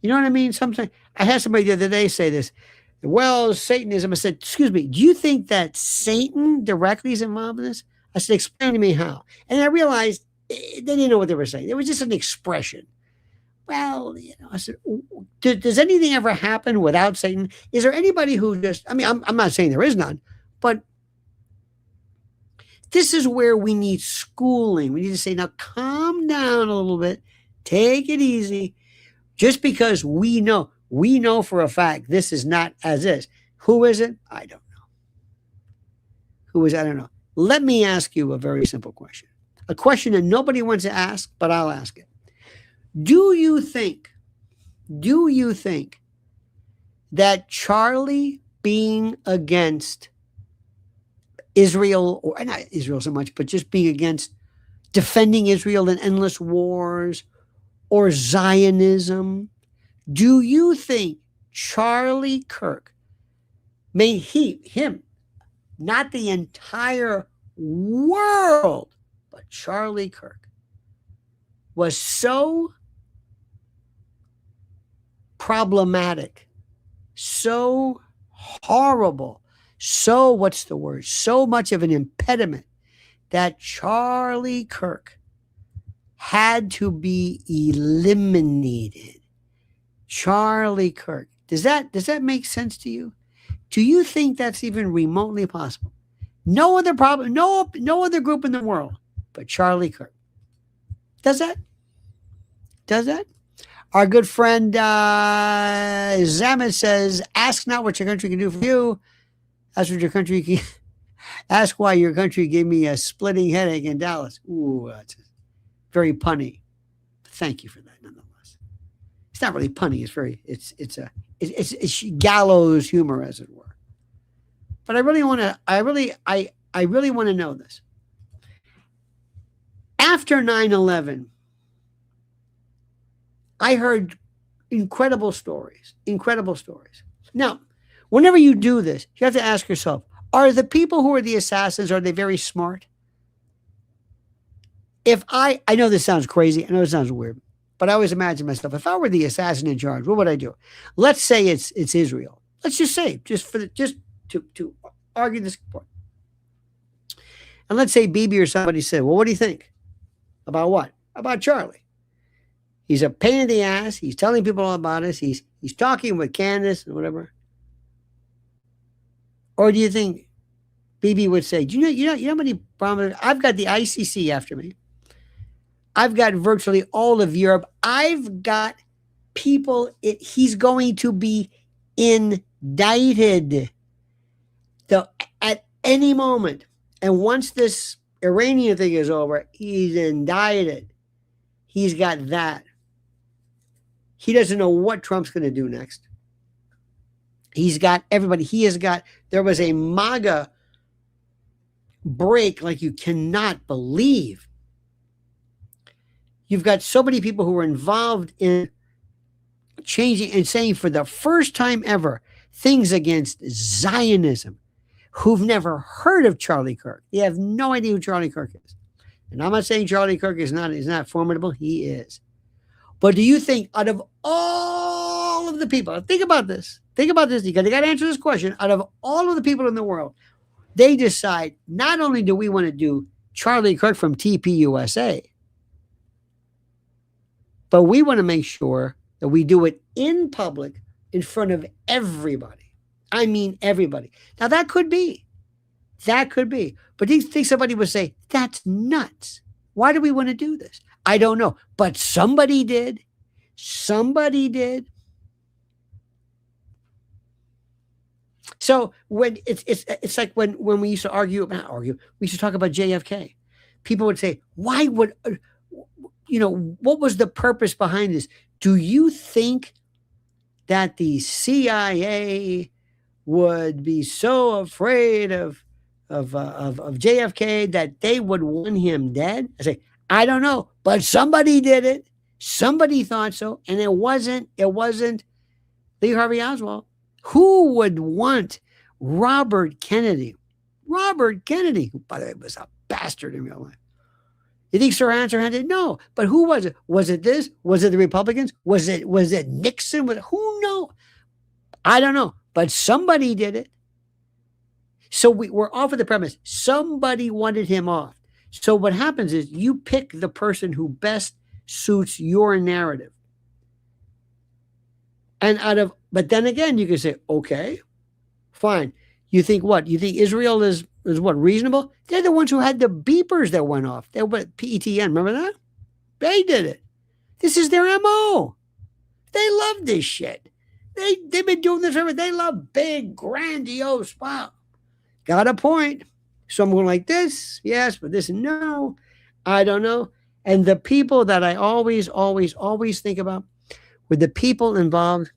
You know what I mean? Sometimes I had somebody the other day say this. Well, Satanism. I said, excuse me, do you think that Satan directly is involved in this? I said, explain to me how. And I realized they didn't know what they were saying. It was just an expression. Well, I said, does anything ever happen without Satan? Is there anybody who just, I'm not saying there is none, but this is where we need schooling. We need to say, now calm down a little bit, take it easy. Just because we know for a fact this is not as is. Who is it? I don't know. Who is it? I don't know. Let me ask you a very simple question. A question that nobody wants to ask, but I'll ask it. Do you think that Charlie being against Israel, or not Israel so much, but just being against defending Israel in endless wars or Zionism, do you think Charlie Kirk, him, not the entire world, but Charlie Kirk, was so problematic, so horrible, so what's the word? So much of an impediment that Charlie Kirk had to be eliminated? Charlie Kirk. Does that make sense to you? Do you think that's even remotely possible? No other problem, no other group in the world but Charlie Kirk. Does that? Our good friend Zamet says, ask not what your country can do for you. Ask what your country can. Ask why your country gave me a splitting headache in Dallas. Ooh, that's very punny. Thank you for that, nonetheless. It's not really punny. It's gallows humor, as it were. But I really want to know this. After 9/11, I heard incredible stories. Now, whenever you do this, you have to ask yourself, are the people who are the assassins, are they very smart? I know this sounds crazy, I know it sounds weird, but I always imagine myself, if I were the assassin in charge, what would I do? Let's say it's Israel. Let's just say, just to argue this point. And let's say Bibi or somebody said, well, what do you think? About what? About Charlie. He's a pain in the ass. He's telling people all about us. He's talking with Candace and whatever. Or do you think Bibi would say, do you know how many problems? I've got the ICC after me. I've got virtually all of Europe. I've got people. He's going to be indicted at any moment. And once this Iranian thing is over, he's indicted. He's got that. He doesn't know what Trump's going to do next. He's got everybody. There was a MAGA break like you cannot believe. You've got so many people who are involved in changing and saying for the first time ever things against Zionism, who've never heard of Charlie Kirk. They have no idea who Charlie Kirk is. And I'm not saying Charlie Kirk is not formidable. He is. But do you think out of all of the people, think about this. You got to answer this question. Out of all of the people in the world, they decide not only do we want to do Charlie Kirk from TPUSA. But we want to make sure that we do it in public in front of everybody. I mean, everybody. Now, that could be. That could be. But do you think somebody would say, that's nuts? Why do we want to do this? I don't know. But somebody did. Somebody did. So when it's like when we used to we used to talk about JFK. People would say, why would, what was the purpose behind this? Do you think that the CIA would be so afraid of JFK that they would want him dead? I say, I don't know, but somebody did it. Somebody thought so, and it wasn't Lee Harvey Oswald. Who would want Robert Kennedy? Robert Kennedy, who, by the way, was a bastard in real life. You think Sir Answer it? No. But who was it? Was it this? Was it the Republicans? Was it Nixon? Who knows? I don't know. But somebody did it. So we're off of the premise. Somebody wanted him off. So what happens is you pick the person who best suits your narrative. And but then again, you can say, okay, fine. You think what? You think Israel is what, reasonable? They're the ones who had the beepers that went off. They were PETN, remember that? They did it. This is their MO. They love this shit. They've been doing this forever. They love big, grandiose, wow. Got a point. Someone like this, yes, but this, no. I don't know. And the people that I always think about were the people involved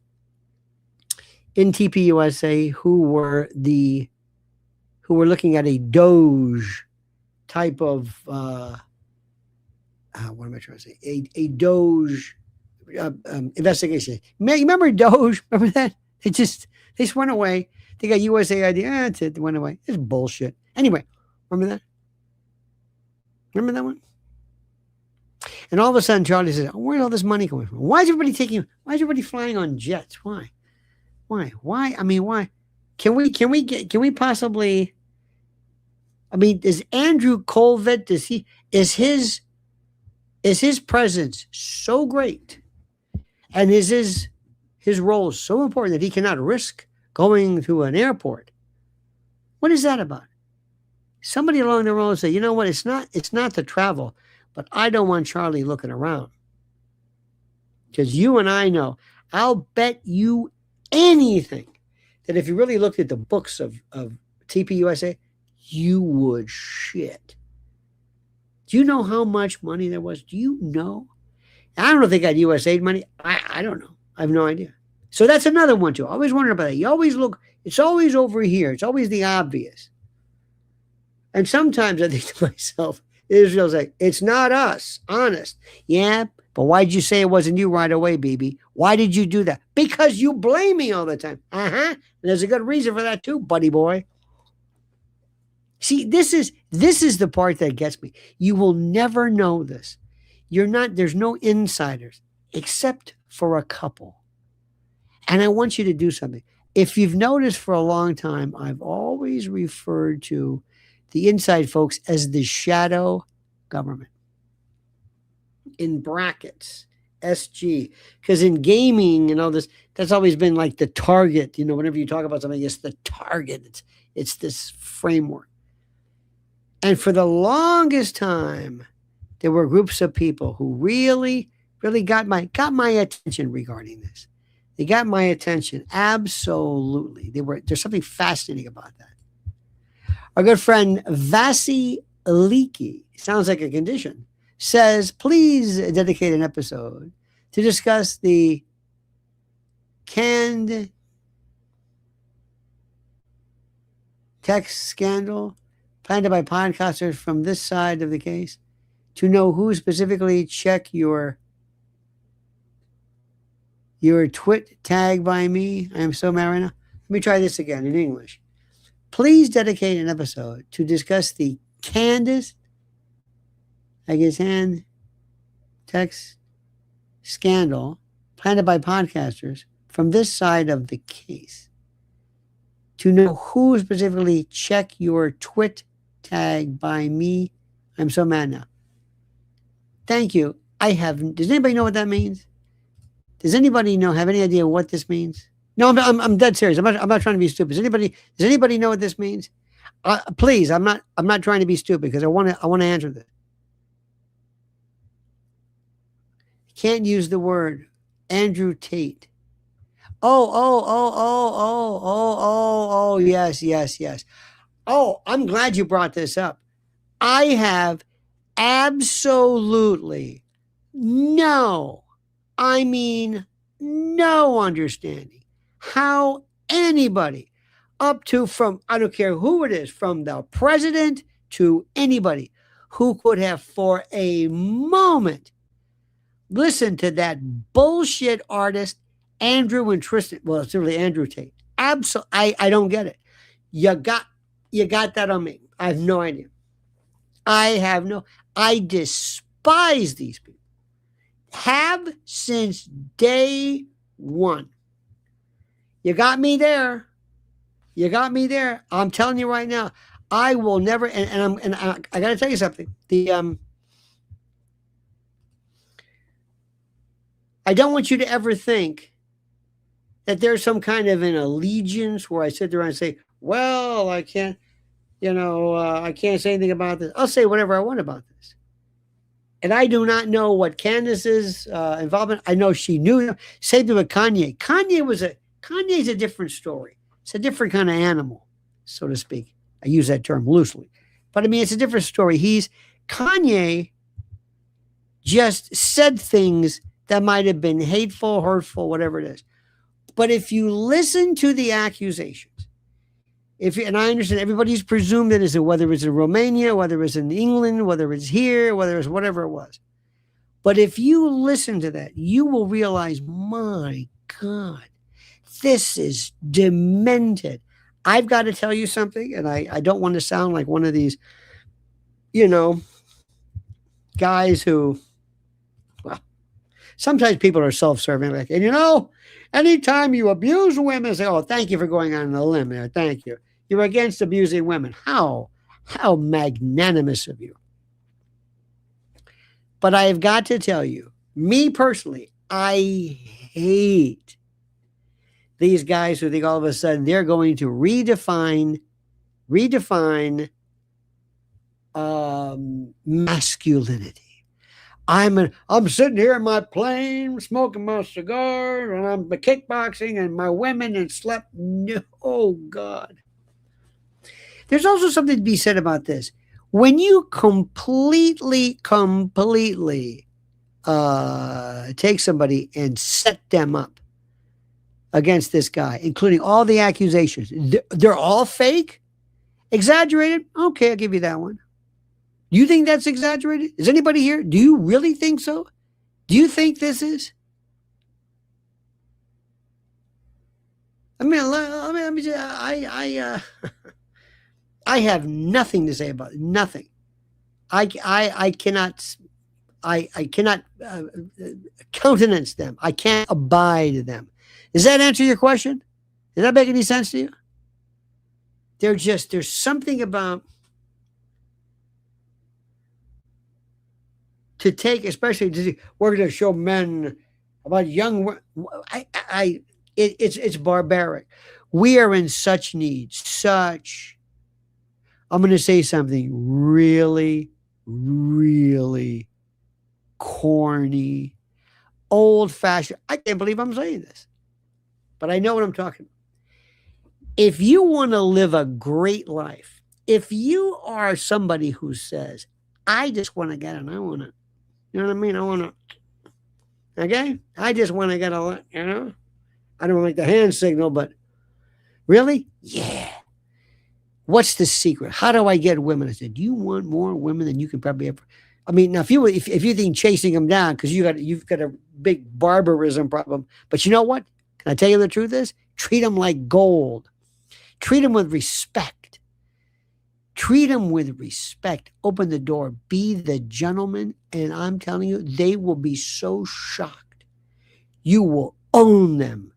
in TPUSA who were looking at a Doge type of what am I trying to say? A Doge investigation. Remember Doge? Remember that? They just went away. They got USAID. That's it. They went away. It's bullshit. Anyway, remember that? Remember that one? And all of a sudden, Charlie says, "Where's all this money coming from? Why is everybody flying on jets? Why? I mean, why? Can we possibly? I mean, is Andrew Colvett? Is his presence so great, and is his role so important that he cannot risk going to an airport? What is that about? Somebody along the road say, you know what? It's not the travel, but I don't want Charlie looking around. Because you and I know, I'll bet you anything that if you really looked at the books of TPUSA, you would shit. Do you know how much money there was? Do you know? I don't know if they got USAID money. I don't know. I have no idea. So that's another one too. I always wonder about that. You always look, it's always over here. It's always the obvious. And sometimes I think to myself, Israel's like, it's not us, honest. Yeah, but why'd you say it wasn't you right away, BB? Why did you do that? Because you blame me all the time. And there's a good reason for that too, buddy boy. See, this is the part that gets me. You will never know this. There's no insiders except for a couple. And I want you to do something. If you've noticed for a long time, I've always referred to the inside folks as the shadow government. In brackets, SG. Because in gaming and all this, that's always been like the target. You know, whenever you talk about something, it's the target. It's this framework. And for the longest time, there were groups of people who really, really got my attention regarding this. They got my attention. Absolutely. There's something fascinating about that. Our good friend Vasiliki, sounds like a condition, says, please dedicate an episode to discuss the canned text scandal planted by podcasters from this side of the case to know who specifically check your twit tag by me. I am so mad right now. Let me try this again in English. Please dedicate an episode to discuss the candid, hand text scandal planted by podcasters from this side of the case. To know who specifically check your twit tag by me. I'm so mad now. Thank you. Does anybody know what that means? Does anybody have any idea what this means? No, I'm dead serious. I'm not trying to be stupid. Does anybody know what this means? Please, I'm not trying to be stupid because I want to answer this. Can't use the word Andrew Tate. Oh, yes. Oh, I'm glad you brought this up. I have absolutely no understanding how anybody from, I don't care who it is, from the president to anybody who could have for a moment listened to that bullshit artist, Andrew and Tristan. Well, it's really Andrew Tate. Absolutely. I don't get it. You got that on me. I have no idea. I despise these people. Have since day one. You got me there. I'm telling you right now, I will never, and I got to tell you something. I don't want you to ever think that there's some kind of an allegiance where I sit there and say, well, I can't, I can't say anything about this. I'll say whatever I want about this. And I do not know what Candace's involvement. I know she knew. Same thing with Kanye. Kanye's a different story. It's a different kind of animal, so to speak. I use that term loosely. But I mean, it's a different story. Kanye just said things that might have been hateful, hurtful, whatever it is. But if you listen to the accusations, and I understand everybody's presumed it is, whether it's in Romania, whether it's in England, whether it's here, whether it's whatever it was. But if you listen to that, you will realize, my God, this is demented. I've got to tell you something, and I don't want to sound like one of these, guys who, well, sometimes people are self-serving, like, and anytime you abuse women, say, oh, thank you for going on a limb there. Thank you. You're against abusing women. How magnanimous of you. But I have got to tell you, me personally, I hate these guys who think all of a sudden they're going to redefine masculinity. I'm sitting here in my plane, smoking my cigar, and I'm kickboxing, and my women and slept. No, oh God. There's also something to be said about this. When you completely take somebody and set them up against this guy, including all the accusations, they're all fake, exaggerated. Okay, I'll give you that one. Do you think that's exaggerated? Is anybody here? Do you really think so? Do you think this is? I have nothing to say about it. Nothing. I cannot countenance them. I can't abide them. Does that answer your question? Does that make any sense to you? There's something about to take, especially we're going to show men about young. It's barbaric. We are in such need, I'm going to say something really, really corny, old-fashioned. I can't believe I'm saying this, but I know what I'm talking about. If you want to live a great life, if you are somebody who says, I just want to get it, I want to, you know what I mean? I want to, okay? I just want to get a, I don't like the hand signal, but really? Yeah. What's the secret? How do I get women? I said, do you want more women than you can probably ever? I mean, now if you think chasing them down because you've got a big barbarism problem, but you know what? Can I tell you the truth is? Treat them like gold. Treat them with respect. Treat them with respect. Open the door. Be the gentleman, and I'm telling you, they will be so shocked. You will own them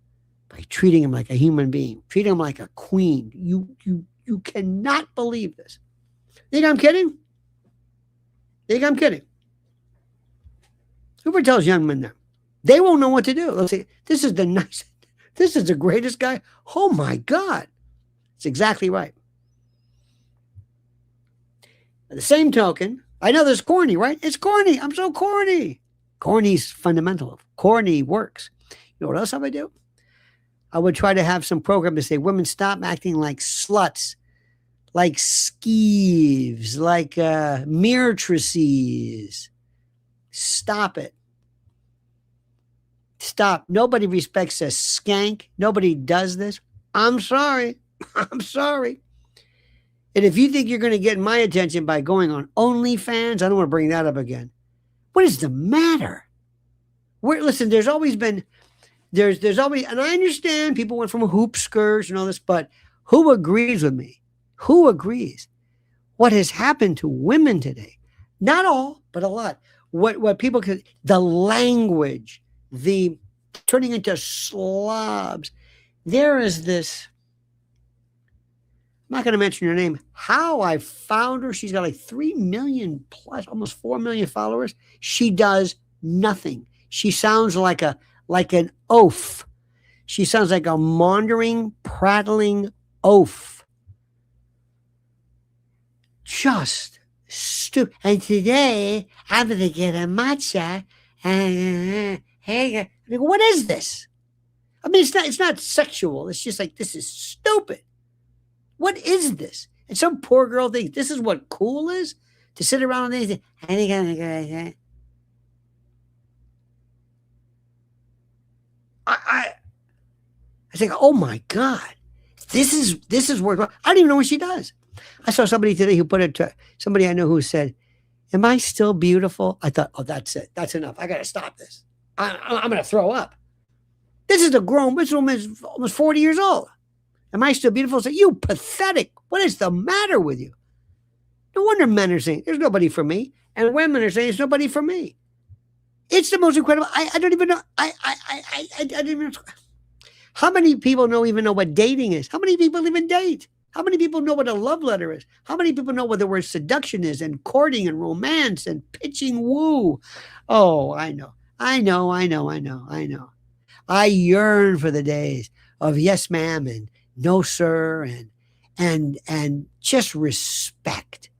by treating them like a human being. Treat them like a queen. You cannot believe this. Think I'm kidding? think I'm kidding? Whoever tells young men that, they won't know what to do. They'll say, this is the greatest guy. Oh my God. It's exactly right. By the same token, I know this is corny, right? It's corny. I'm so corny. Corny's fundamental. Corny works. You know what else I would do? I would try to have some program to say, women, stop acting like sluts, like skeeves, like meretrices. Stop it. Stop. Nobody respects a skank. Nobody does this. I'm sorry. I'm sorry. And if you think you're going to get my attention by going on OnlyFans, I don't want to bring that up again. What is the matter? Listen, there's always been, there's always, and I understand people went from hoop skirts and all this, but who agrees with me? Who agrees? What has happened to women today? Not all, but a lot. What people can, the language, the turning into slobs. There is this, I'm not going to mention her name. How I found her, she's got like 3 million plus, almost 4 million followers. She does nothing. She sounds like an oaf. She sounds like a maundering, prattling oaf. Just stupid. And today, I'm going to get a matcha. And hey, what is this? I mean, it's not sexual. It's just like, this is stupid. What is this? And some poor girl thinks this is what cool is? To sit around and say, I think, oh my God, this is worth. I don't even know what she does. I saw somebody today who put it to somebody I know who said, am I still beautiful? I thought, oh, that's it. That's enough. I got to stop this. I'm going to throw up. This is a grown, this woman is almost 40 years old. Am I still beautiful? Say, you pathetic. What is the matter with you? No wonder men are saying, there's nobody for me. And women are saying, there's nobody for me. It's the most incredible. I don't even know. I don't even know. How many people even know what dating is? How many people even date? How many people know what a love letter is? How many people know what the word seduction is and courting and romance and pitching woo? Oh, I know. I yearn for the days of yes, ma'am, and no, sir, and just respect.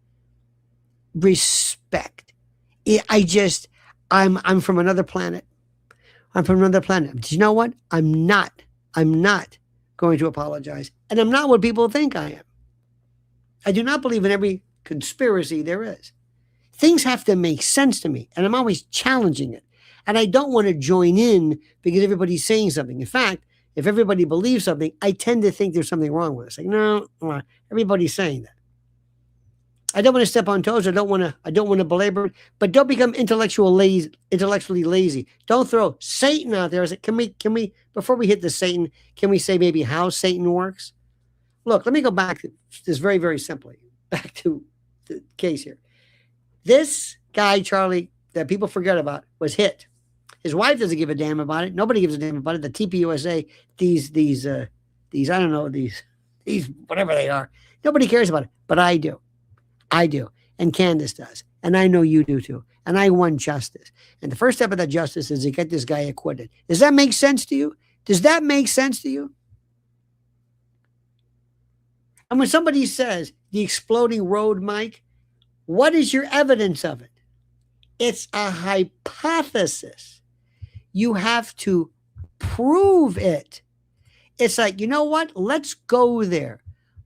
Respect. I'm from another planet. I'm from another planet. But you know what? I'm not going to apologize. And I'm not what people think I am. I do not believe in every conspiracy there is. Things have to make sense to me, and I'm always challenging it. And I don't want to join in because everybody's saying something. In fact, if everybody believes something, I tend to think there's something wrong with it. It's like, no, everybody's saying that. I don't want to step on toes. I don't want to belabor it, but don't become intellectually lazy. Don't throw Satan out there. I said, can we, before we hit the Satan, can we say maybe how Satan works? Look, let me go back to this very, very simply. Back to the case here. This guy, Charlie, that people forget about, was hit. His wife doesn't give a damn about it. Nobody gives a damn about it. The TPUSA, these I don't know, these whatever they are. Nobody cares about it, but I do. I do. And Candace does. And I know you do too. And I want justice. And the first step of that justice is to get this guy acquitted. Does that make sense to you? Does that make sense to you? And when somebody says the exploding road, Mike, what is your evidence of it? It's a hypothesis. You have to prove it. It's like, you know what? Let's go there.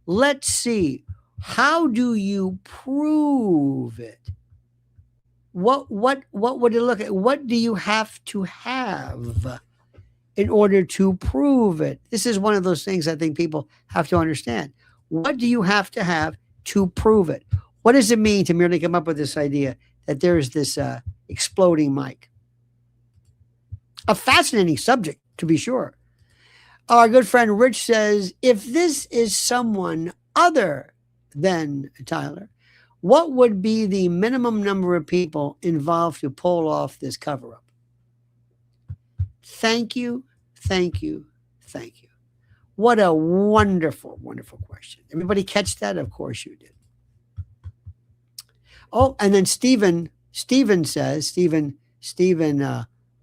Let's see. How do you prove it? What would it look like? What do you have to have in order to prove it? This is one of those things I think people have to understand. What do you have to prove it? What does it mean to merely come up with this idea that there's this exploding mic? A fascinating subject, to be sure. Our good friend Rich says, if this is someone other than Tyler, what would be the minimum number of people involved to pull off this cover-up? Thank you. What a wonderful, wonderful question. Everybody catch that? Of course you did. Oh, and then Stephen Stephen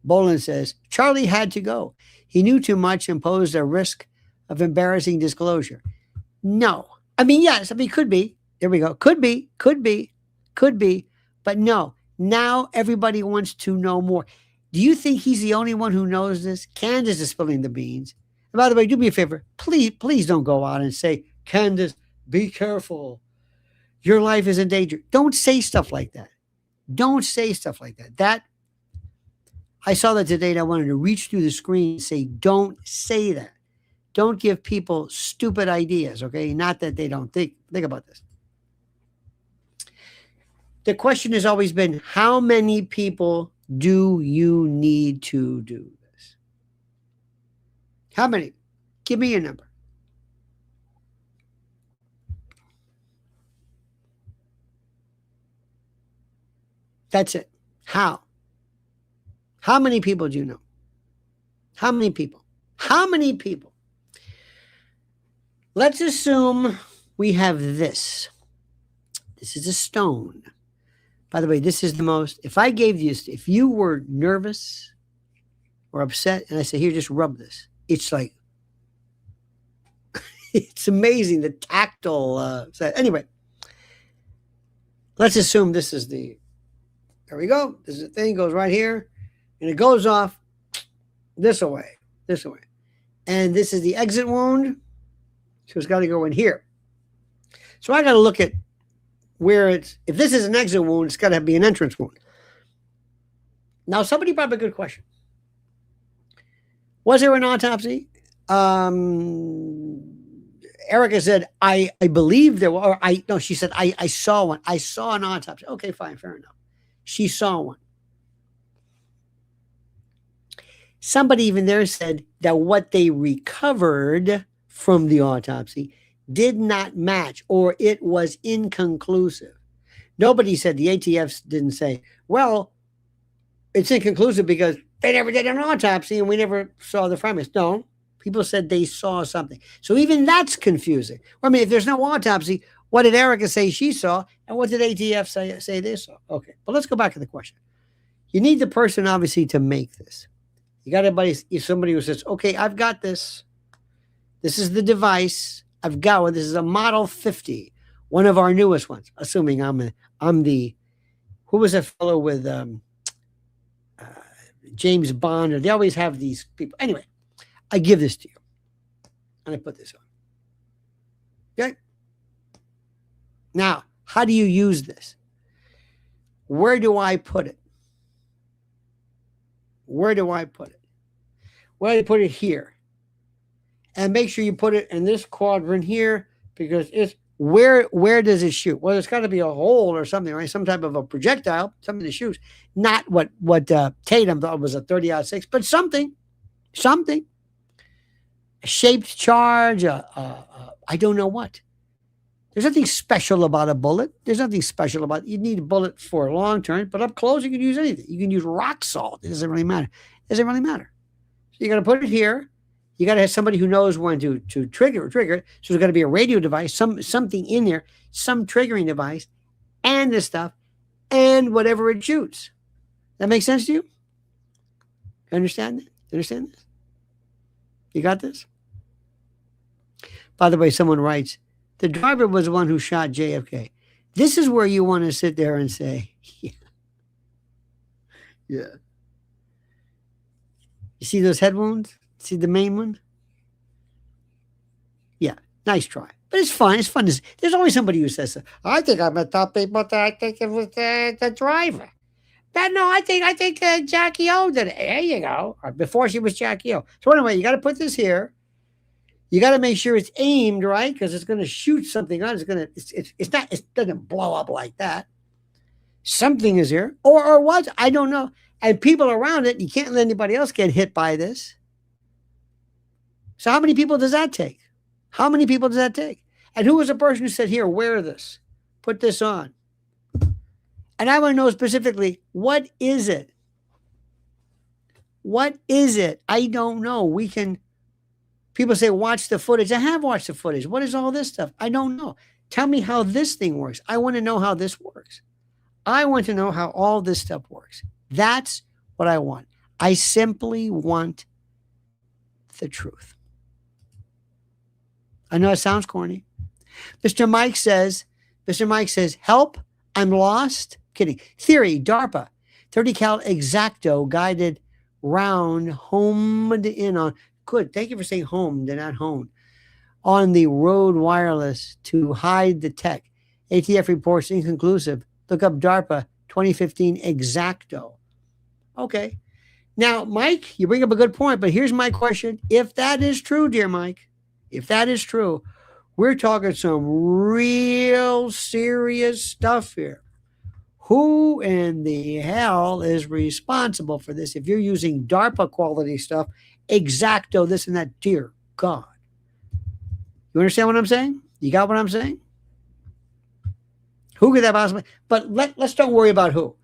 Bolin says, Charlie had to go. He knew too much and posed a risk of embarrassing disclosure. No. I mean, yes. I mean, could be. There we go. Could be. But no. Now everybody wants to know more. Do you think he's the only one who knows this? Candace is spilling the beans. And by the way, do me a favor. Please don't go out and say, Candace, be careful. Your life is in danger. Don't say stuff like that. Don't say stuff like that. I saw that today and I wanted to reach through the screen and say, don't say that. Don't give people stupid ideas, okay? Not that they don't think. Think about this. The question has always been, how many people do you need to do this? How many? Give me a number. That's it. How? How many people do you know? How many people? How many people? Let's assume we have this. This is a stone. By the way, this is the most, if I gave you, if you were nervous or upset and I said, here, just rub this. It's like, it's amazing, the tactile. Anyway, let's assume this is the, there we go. This is the thing, goes right here. And it goes off this way. And this is the exit wound. So it's got to go in here. So I got to look at where it's, if this is an exit wound, it's got to be an entrance wound. Now, somebody brought up a good question. Was there an autopsy? Erica said, I believe there was, she said, I saw one. I saw an autopsy. Okay, fine, fair enough. She saw one. Somebody even there said that what they recovered from the autopsy did not match, or it was inconclusive. Nobody said, the ATFs didn't say, well, it's inconclusive because they never did an autopsy and we never saw the fragments. No, people said they saw something. So even that's confusing. I mean, if there's no autopsy, what did Erica say she saw? And what did ATF say they saw? Okay, but let's go back to the question. You need the person, obviously, to make this. You got somebody who says, okay, I've got this. This is the device. I've got one. This is a Model 50, one of our newest ones, assuming I'm the, who was that fellow with James Bond? Or they always have these people. Anyway, I give this to you. And I put this on. Okay? Now, how do you use this? Where do I put it? Where do I put it? Well, you put it here. And make sure you put it in this quadrant here, because it's where does it shoot? Well, it's got to be a hole or something, right? Some type of a projectile, something that shoots. Not what Tatum thought was a 30-06, but something. A shaped charge, I don't know what. There's nothing special about a bullet. There's nothing special about it. You need a bullet for a long term, but up close, you can use anything. You can use rock salt. It doesn't really matter. So you got to put it here. You got to have somebody who knows when to trigger it. So there's got to be a radio device, something in there, some triggering device, and this stuff, and whatever it shoots. That makes sense to you? Understand that? Understand this? You got this? By the way, someone writes, the driver was the one who shot JFK. This is where you want to sit there and say, yeah. You see those head wounds? See the main one? Yeah, nice try. But it's fun. It's fun. There's always somebody who says, I think I'm a top people. I think it was the driver. But no, I think Jackie O did it. There you go. Or before she was Jackie O. So anyway, you got to put this here. You got to make sure it's aimed right, because it's going to shoot something on. It doesn't blow up like that. Something is here, or what? I don't know. And people around it, you can't let anybody else get hit by this. So how many people does that take? How many people does that take? And who was the person who said, here, wear this, put this on? And I want to know specifically, what is it? What is it? I don't know. People say, watch the footage. I have watched the footage. What is all this stuff? I don't know. Tell me how this thing works. I want to know how this works. I want to know how all this stuff works. That's what I want. I simply want the truth. I know it sounds corny. Mr. Mike says, help, I'm lost. Kidding. Theory, DARPA, 30 cal exacto guided round homed in on. Good. Thank you for saying homed and not honed. On the road wireless to hide the tech. ATF reports inconclusive. Look up DARPA 2015 exacto. Okay. Now, Mike, you bring up a good point, but here's my question. If that is true, dear Mike, if that is true, we're talking some real serious stuff here. Who in the hell is responsible for this? If you're using DARPA quality stuff, exacto, this and that, dear God. You understand what I'm saying? You got what I'm saying? Who could that possibly? But let's don't worry about who.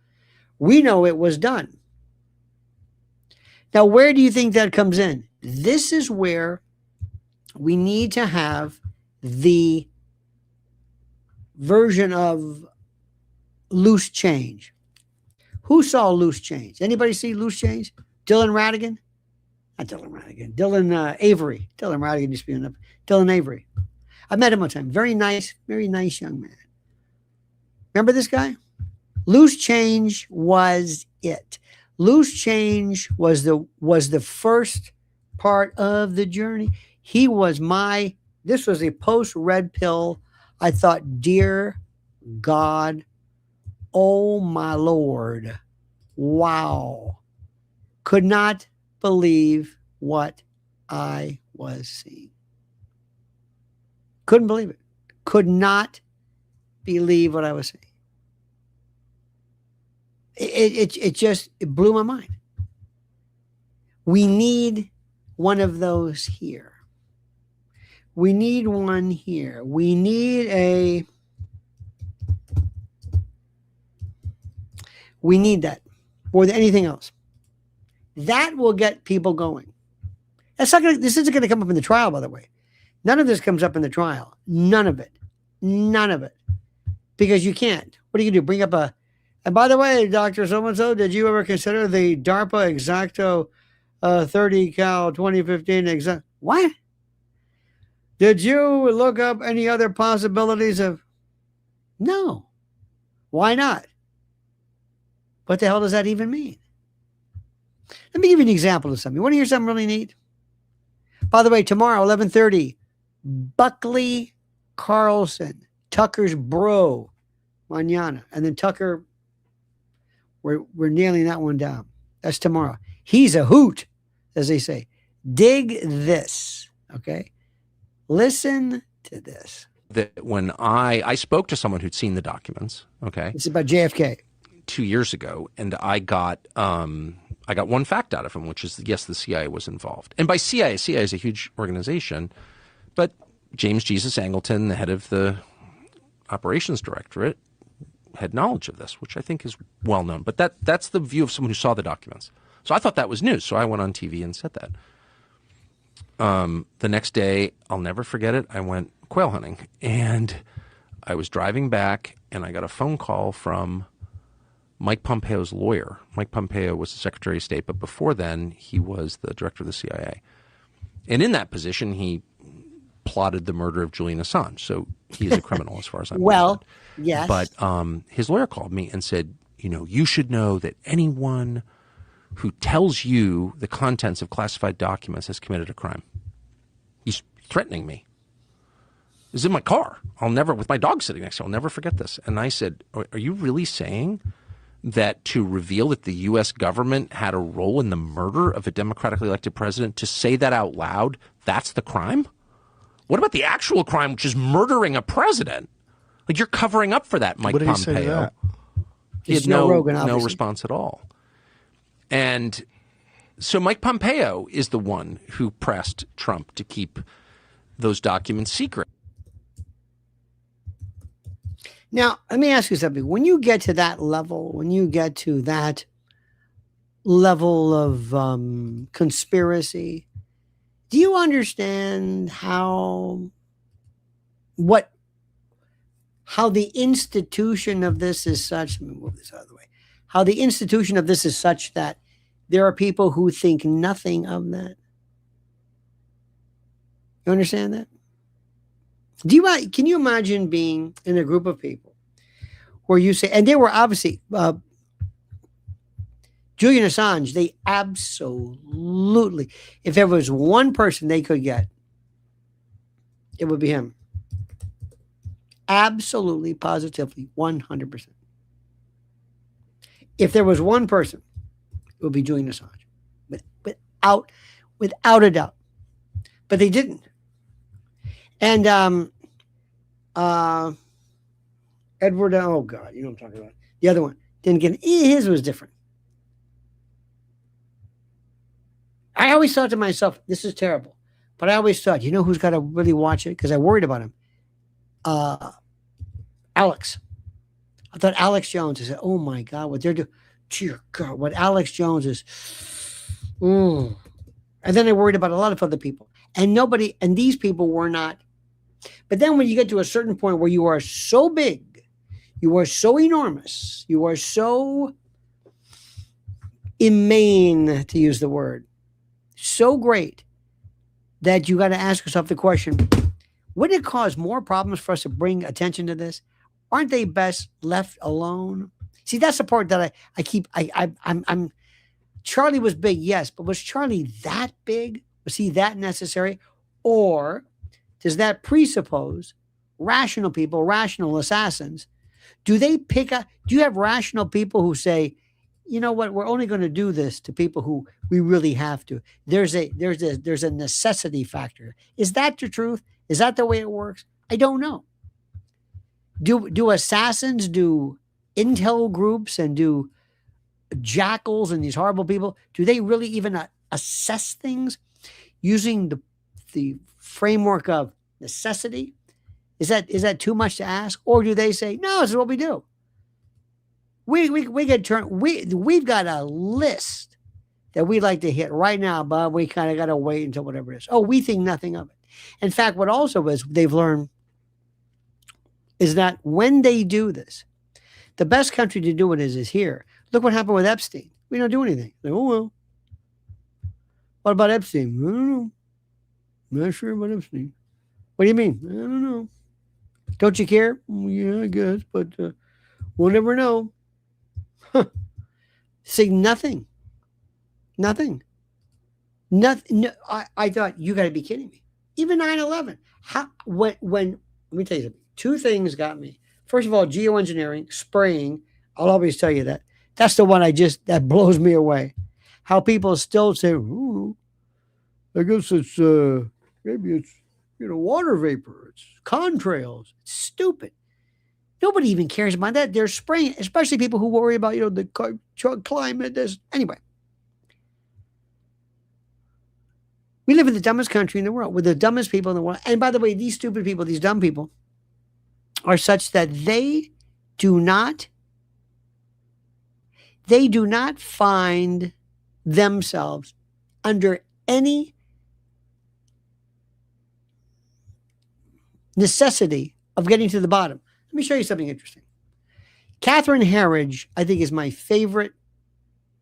We know it was done. Now, where do you think that comes in? This is where we need to have the version of loose change. Who saw loose change? Anybody see loose change? Dylan Radigan? Not Dylan Radigan. Dylan Avery. Dylan Radigan used to be enough. Dylan Avery. I met him one time. Very nice young man. Remember this guy? Loose change was it. Loose change was the first part of the journey. This was a post-red pill. I thought, dear God, oh my Lord, wow. Could not believe what I was seeing. Couldn't believe it. Could not believe what I was seeing. It blew my mind. We need one of those here. We need one here. We need that more than anything else. That will get people going. This isn't going to come up in the trial, by the way. None of this comes up in the trial. None of it. Because you can't. What do you do? Bring up and by the way, Dr. So-and-so, did you ever consider the DARPA exacto 30 cal 2015 exact? What? Did you look up any other possibilities of? No. Why not? What the hell does that even mean? Let me give you an example of something. You want to hear something really neat? By the way, tomorrow, 11:30, Buckley Carlson, Tucker's bro, mañana. And then Tucker, we're nailing that one down. That's tomorrow. He's a hoot, as they say. Dig this, okay? Listen to this. That when I spoke to someone who'd seen the documents, okay? It's about JFK. 2 years ago, and I got one fact out of him, which is, yes, the CIA was involved. And by CIA is a huge organization, but James Jesus Angleton, the head of the operations directorate, had knowledge of this, which I think is well known. But that's the view of someone who saw the documents. So I thought that was news. So I went on TV and said that. The next day, I'll never forget it, I went quail hunting. And I was driving back, and I got a phone call from Mike Pompeo's lawyer. Mike Pompeo was the Secretary of State, but before then, he was the director of the CIA. And in that position, he plotted the murder of Julian Assange. So he's a criminal as far as I'm concerned. Yes. But his lawyer called me and said, you should know that anyone who tells you the contents of classified documents has committed a crime. He's threatening me. It's in my car. With my dog sitting next to me, I'll never forget this. And I said, are you really saying that to reveal that the U.S. government had a role in the murder of a democratically elected president, to say that out loud, that's the crime? What about the actual crime, which is murdering a president? Like, you're covering up for that, Mike Pompeo. What did he say to that? He had no response at all. And so Mike Pompeo is the one who pressed Trump to keep those documents secret. Now, let me ask you something. When you get to that level, of conspiracy, do you understand how how the institution of this is such. Let me move this out of the way. How the institution of this is such that there are people who think nothing of that. You understand that? Can you imagine being in a group of people where you say, and they were obviously, Julian Assange, they absolutely, if there was one person they could get, it would be him. Absolutely, positively, 100%. If there was one person, it would be Julian Assange, without a doubt. But they didn't. And Edward, oh God, you know what I'm talking about. The other one didn't get, his was different. I always thought to myself, this is terrible. But I always thought, you know who's got to really watch it? Because I worried about him. Alex. I thought Alex Jones. I said, oh my God, what they're doing. Dear God, what Alex Jones is. And then I worried about a lot of other people. And these people were not. But then when you get to a certain point where you are so big, you are so enormous, you are so immane, to use the word, so great, that you got to ask yourself the question, wouldn't it cause more problems for us to bring attention to this? Aren't they best left alone? See, that's the part that I'm Charlie was big, yes, but was Charlie that big? Was he that necessary? Or does that presuppose rational people, rational assassins? Do you have rational people who say, you know what, we're only going to do this to people who we really have to? There's a necessity factor. Is that the truth? Is that the way it works? I don't know. Do assassins, do intel groups, and do jackals and these horrible people, do they really even assess things using the framework of necessity? Is that too much to ask? Or do they say, no, this is what we do? We've got a list that we'd like to hit right now, but we kind of got to wait until whatever it is. Oh, we think nothing of it. In fact, what also is they've learned is that when they do this, the best country to do it is here. Look what happened with Epstein. We don't do anything. Like, oh, well. What about Epstein? I don't know. I'm not sure about Epstein. What do you mean? I don't know. Don't you care? Yeah, I guess, but we'll never know. See, nothing. Nothing. Nothing. No, I thought, you got to be kidding me. Even 9/11. When let me tell you something. Two things got me. First of all, geoengineering, spraying. I'll always tell you that. That's the one that blows me away. How people still say, ooh, I guess it's maybe it's water vapor, it's contrails. It's stupid. Nobody even cares about that. They're spraying, especially people who worry about the climate. Anyway, we live in the dumbest country in the world with the dumbest people in the world. And by the way, these stupid people, these dumb people, are such that they do not find themselves under any necessity of getting to the bottom. Let me show you something interesting. Catherine Herridge, I think, is my favorite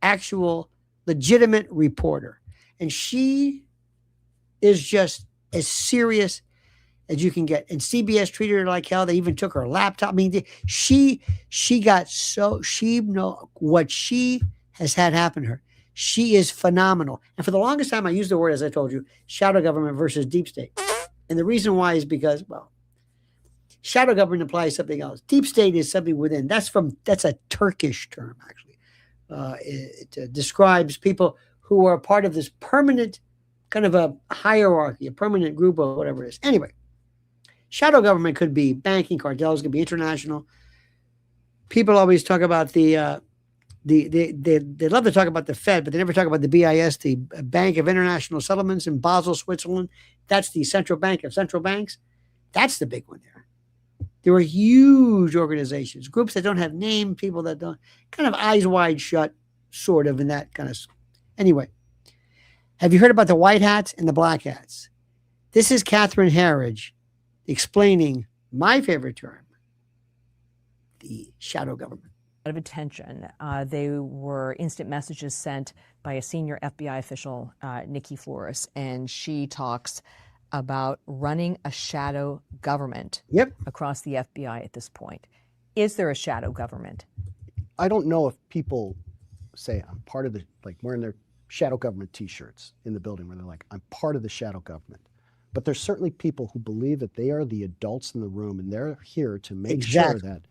actual legitimate reporter. And she is just as serious as you can get. And CBS treated her like hell. They even took her laptop. I mean, she know what she has had happen to her. She is phenomenal. And for the longest time, I used the word, as I told you, shadow government versus deep state. And the reason why is because, well, shadow government implies something else. Deep state is something within. That's a Turkish term, actually. It describes people who are part of this permanent kind of a hierarchy, a permanent group or whatever it is. Anyway, shadow government could be banking cartels, could be international. People always talk about they love to talk about the Fed, but they never talk about the BIS, the Bank of International Settlements in Basel, Switzerland. That's the central bank of central banks. That's the big one there. There are huge organizations, groups that don't have name, people that don't, kind of eyes wide shut, sort of, in that kind of. Anyway, have you heard about the white hats and the black hats? This is Catherine Herridge explaining my favorite term, the shadow government. Of attention. They were instant messages sent by a senior FBI official, Nikki Flores, and she talks about running a shadow government across the FBI at this point. Is there a shadow government? I don't know if people say I'm part of the, like wearing their shadow government t-shirts in the building where they're like, I'm part of the shadow government. But there's certainly people who believe that they are the adults in the room and they're here to make sure that,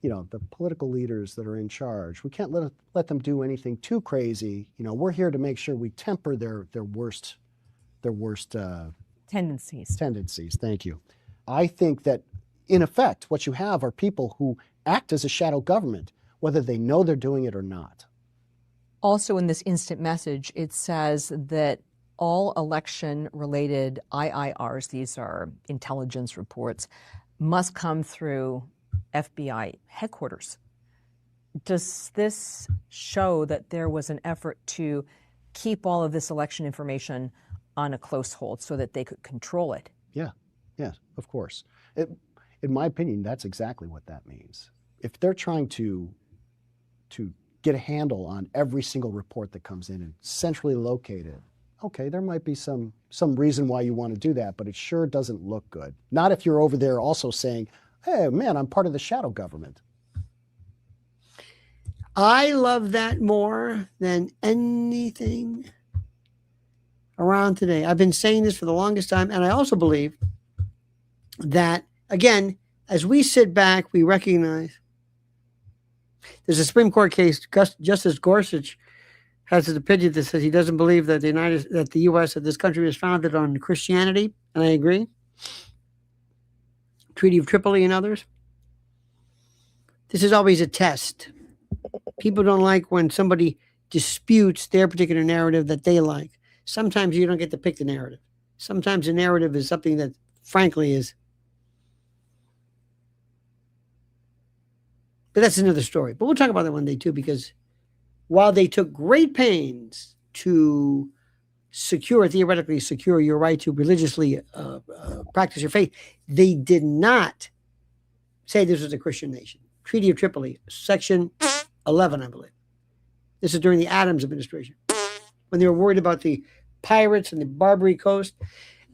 you know, the political leaders that are in charge, we can't let them do anything too crazy. You know, we're here to make sure we temper their worst tendencies. Thank you. I think that in effect, what you have are people who act as a shadow government, whether they know they're doing it or not. Also in this instant message, it says that all election-related IIRs, these are intelligence reports, must come through FBI headquarters. Does this show that there was an effort to keep all of this election information on a close hold so that they could control it? Yeah, of course. In my opinion, that's exactly what that means. If they're trying to get a handle on every single report that comes in and centrally locate it, okay, there might be some reason why you want to do that, but it sure doesn't look good. Not if you're over there also saying, hey, man, I'm part of the shadow government. I love that more than anything around today. I've been saying this for the longest time, and I also believe that, again, as we sit back, we recognize there's a Supreme Court case. Justice Gorsuch has his opinion that says he doesn't believe that the U.S., that this country was founded on Christianity, and I agree. Treaty of Tripoli and others. This is always a test. People don't like when somebody disputes their particular narrative that they like. Sometimes you don't get to pick the narrative. Sometimes the narrative is something that, frankly, is. But that's another story. But we'll talk about that one day, too, because while they took great pains to theoretically secure your right to religiously practice your faith, they did not say this was a Christian nation. Treaty of Tripoli, Section 11, I believe. This is during the Adams administration, when they were worried about the pirates and the Barbary Coast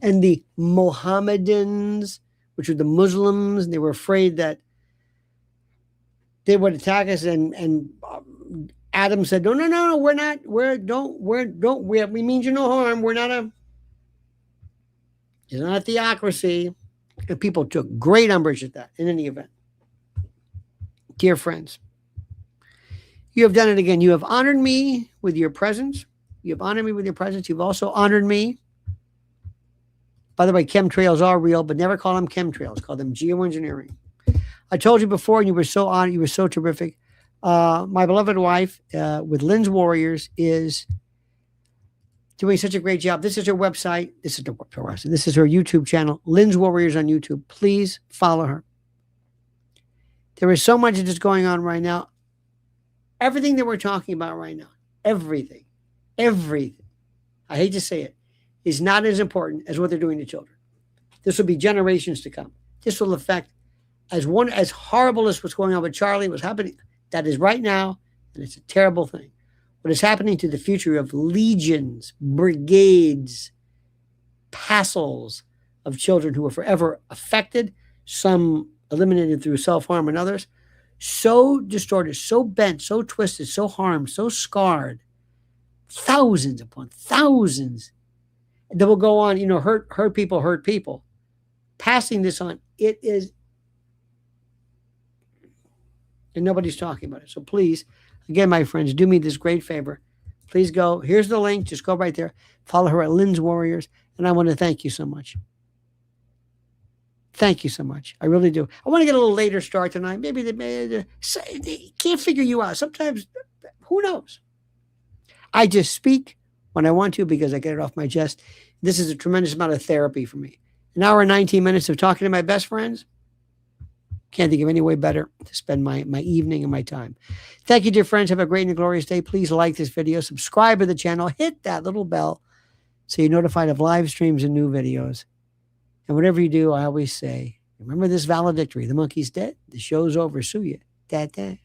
and the Mohammedans, which were the Muslims, and they were afraid that they would attack us. And Adams said, no, we're not. We mean you no harm. It's not a theocracy. And people took great umbrage at that in any event. Dear friends, you have done it again. You have honored me with your presence. You've also honored me. By the way, chemtrails are real, but never call them chemtrails. Call them geoengineering. I told you before, and you were so honored. You were so terrific. My beloved wife with Lynn's Warriors is doing such a great job. This is her website. This is her YouTube channel, Lynn's Warriors on YouTube. Please follow her. There is so much that is going on right now. Everything that we're talking about right now, everything, I hate to say it, is not as important as what they're doing to children. This will be generations to come. This will affect as horrible as what's going on with Charlie, what's happening. That is right now, and it's a terrible thing. What is happening to the future of legions, brigades, passels of children who are forever affected, some eliminated through self-harm and others, so distorted, so bent, so twisted, so harmed, so scarred, thousands upon thousands that will go on, hurt people. Passing this on, it is, and nobody's talking about it. So please, again, my friends, do me this great favor. Please go. Here's the link. Just go right there. Follow her at Lynn's Warriors. And I want to thank you so much. Thank you so much. I really do. I want to get a little later start tonight. Maybe they can't figure you out. Sometimes, who knows? I just speak when I want to because I get it off my chest. This is a tremendous amount of therapy for me. An hour and 19 minutes of talking to my best friends. Can't think of any way better to spend my evening and my time. Thank you, dear friends. Have a great and glorious day. Please like this video. Subscribe to the channel. Hit that little bell so you're notified of live streams and new videos. And whatever you do, I always say, remember this valedictory. The monkey's dead. The show's over. Sue you. da.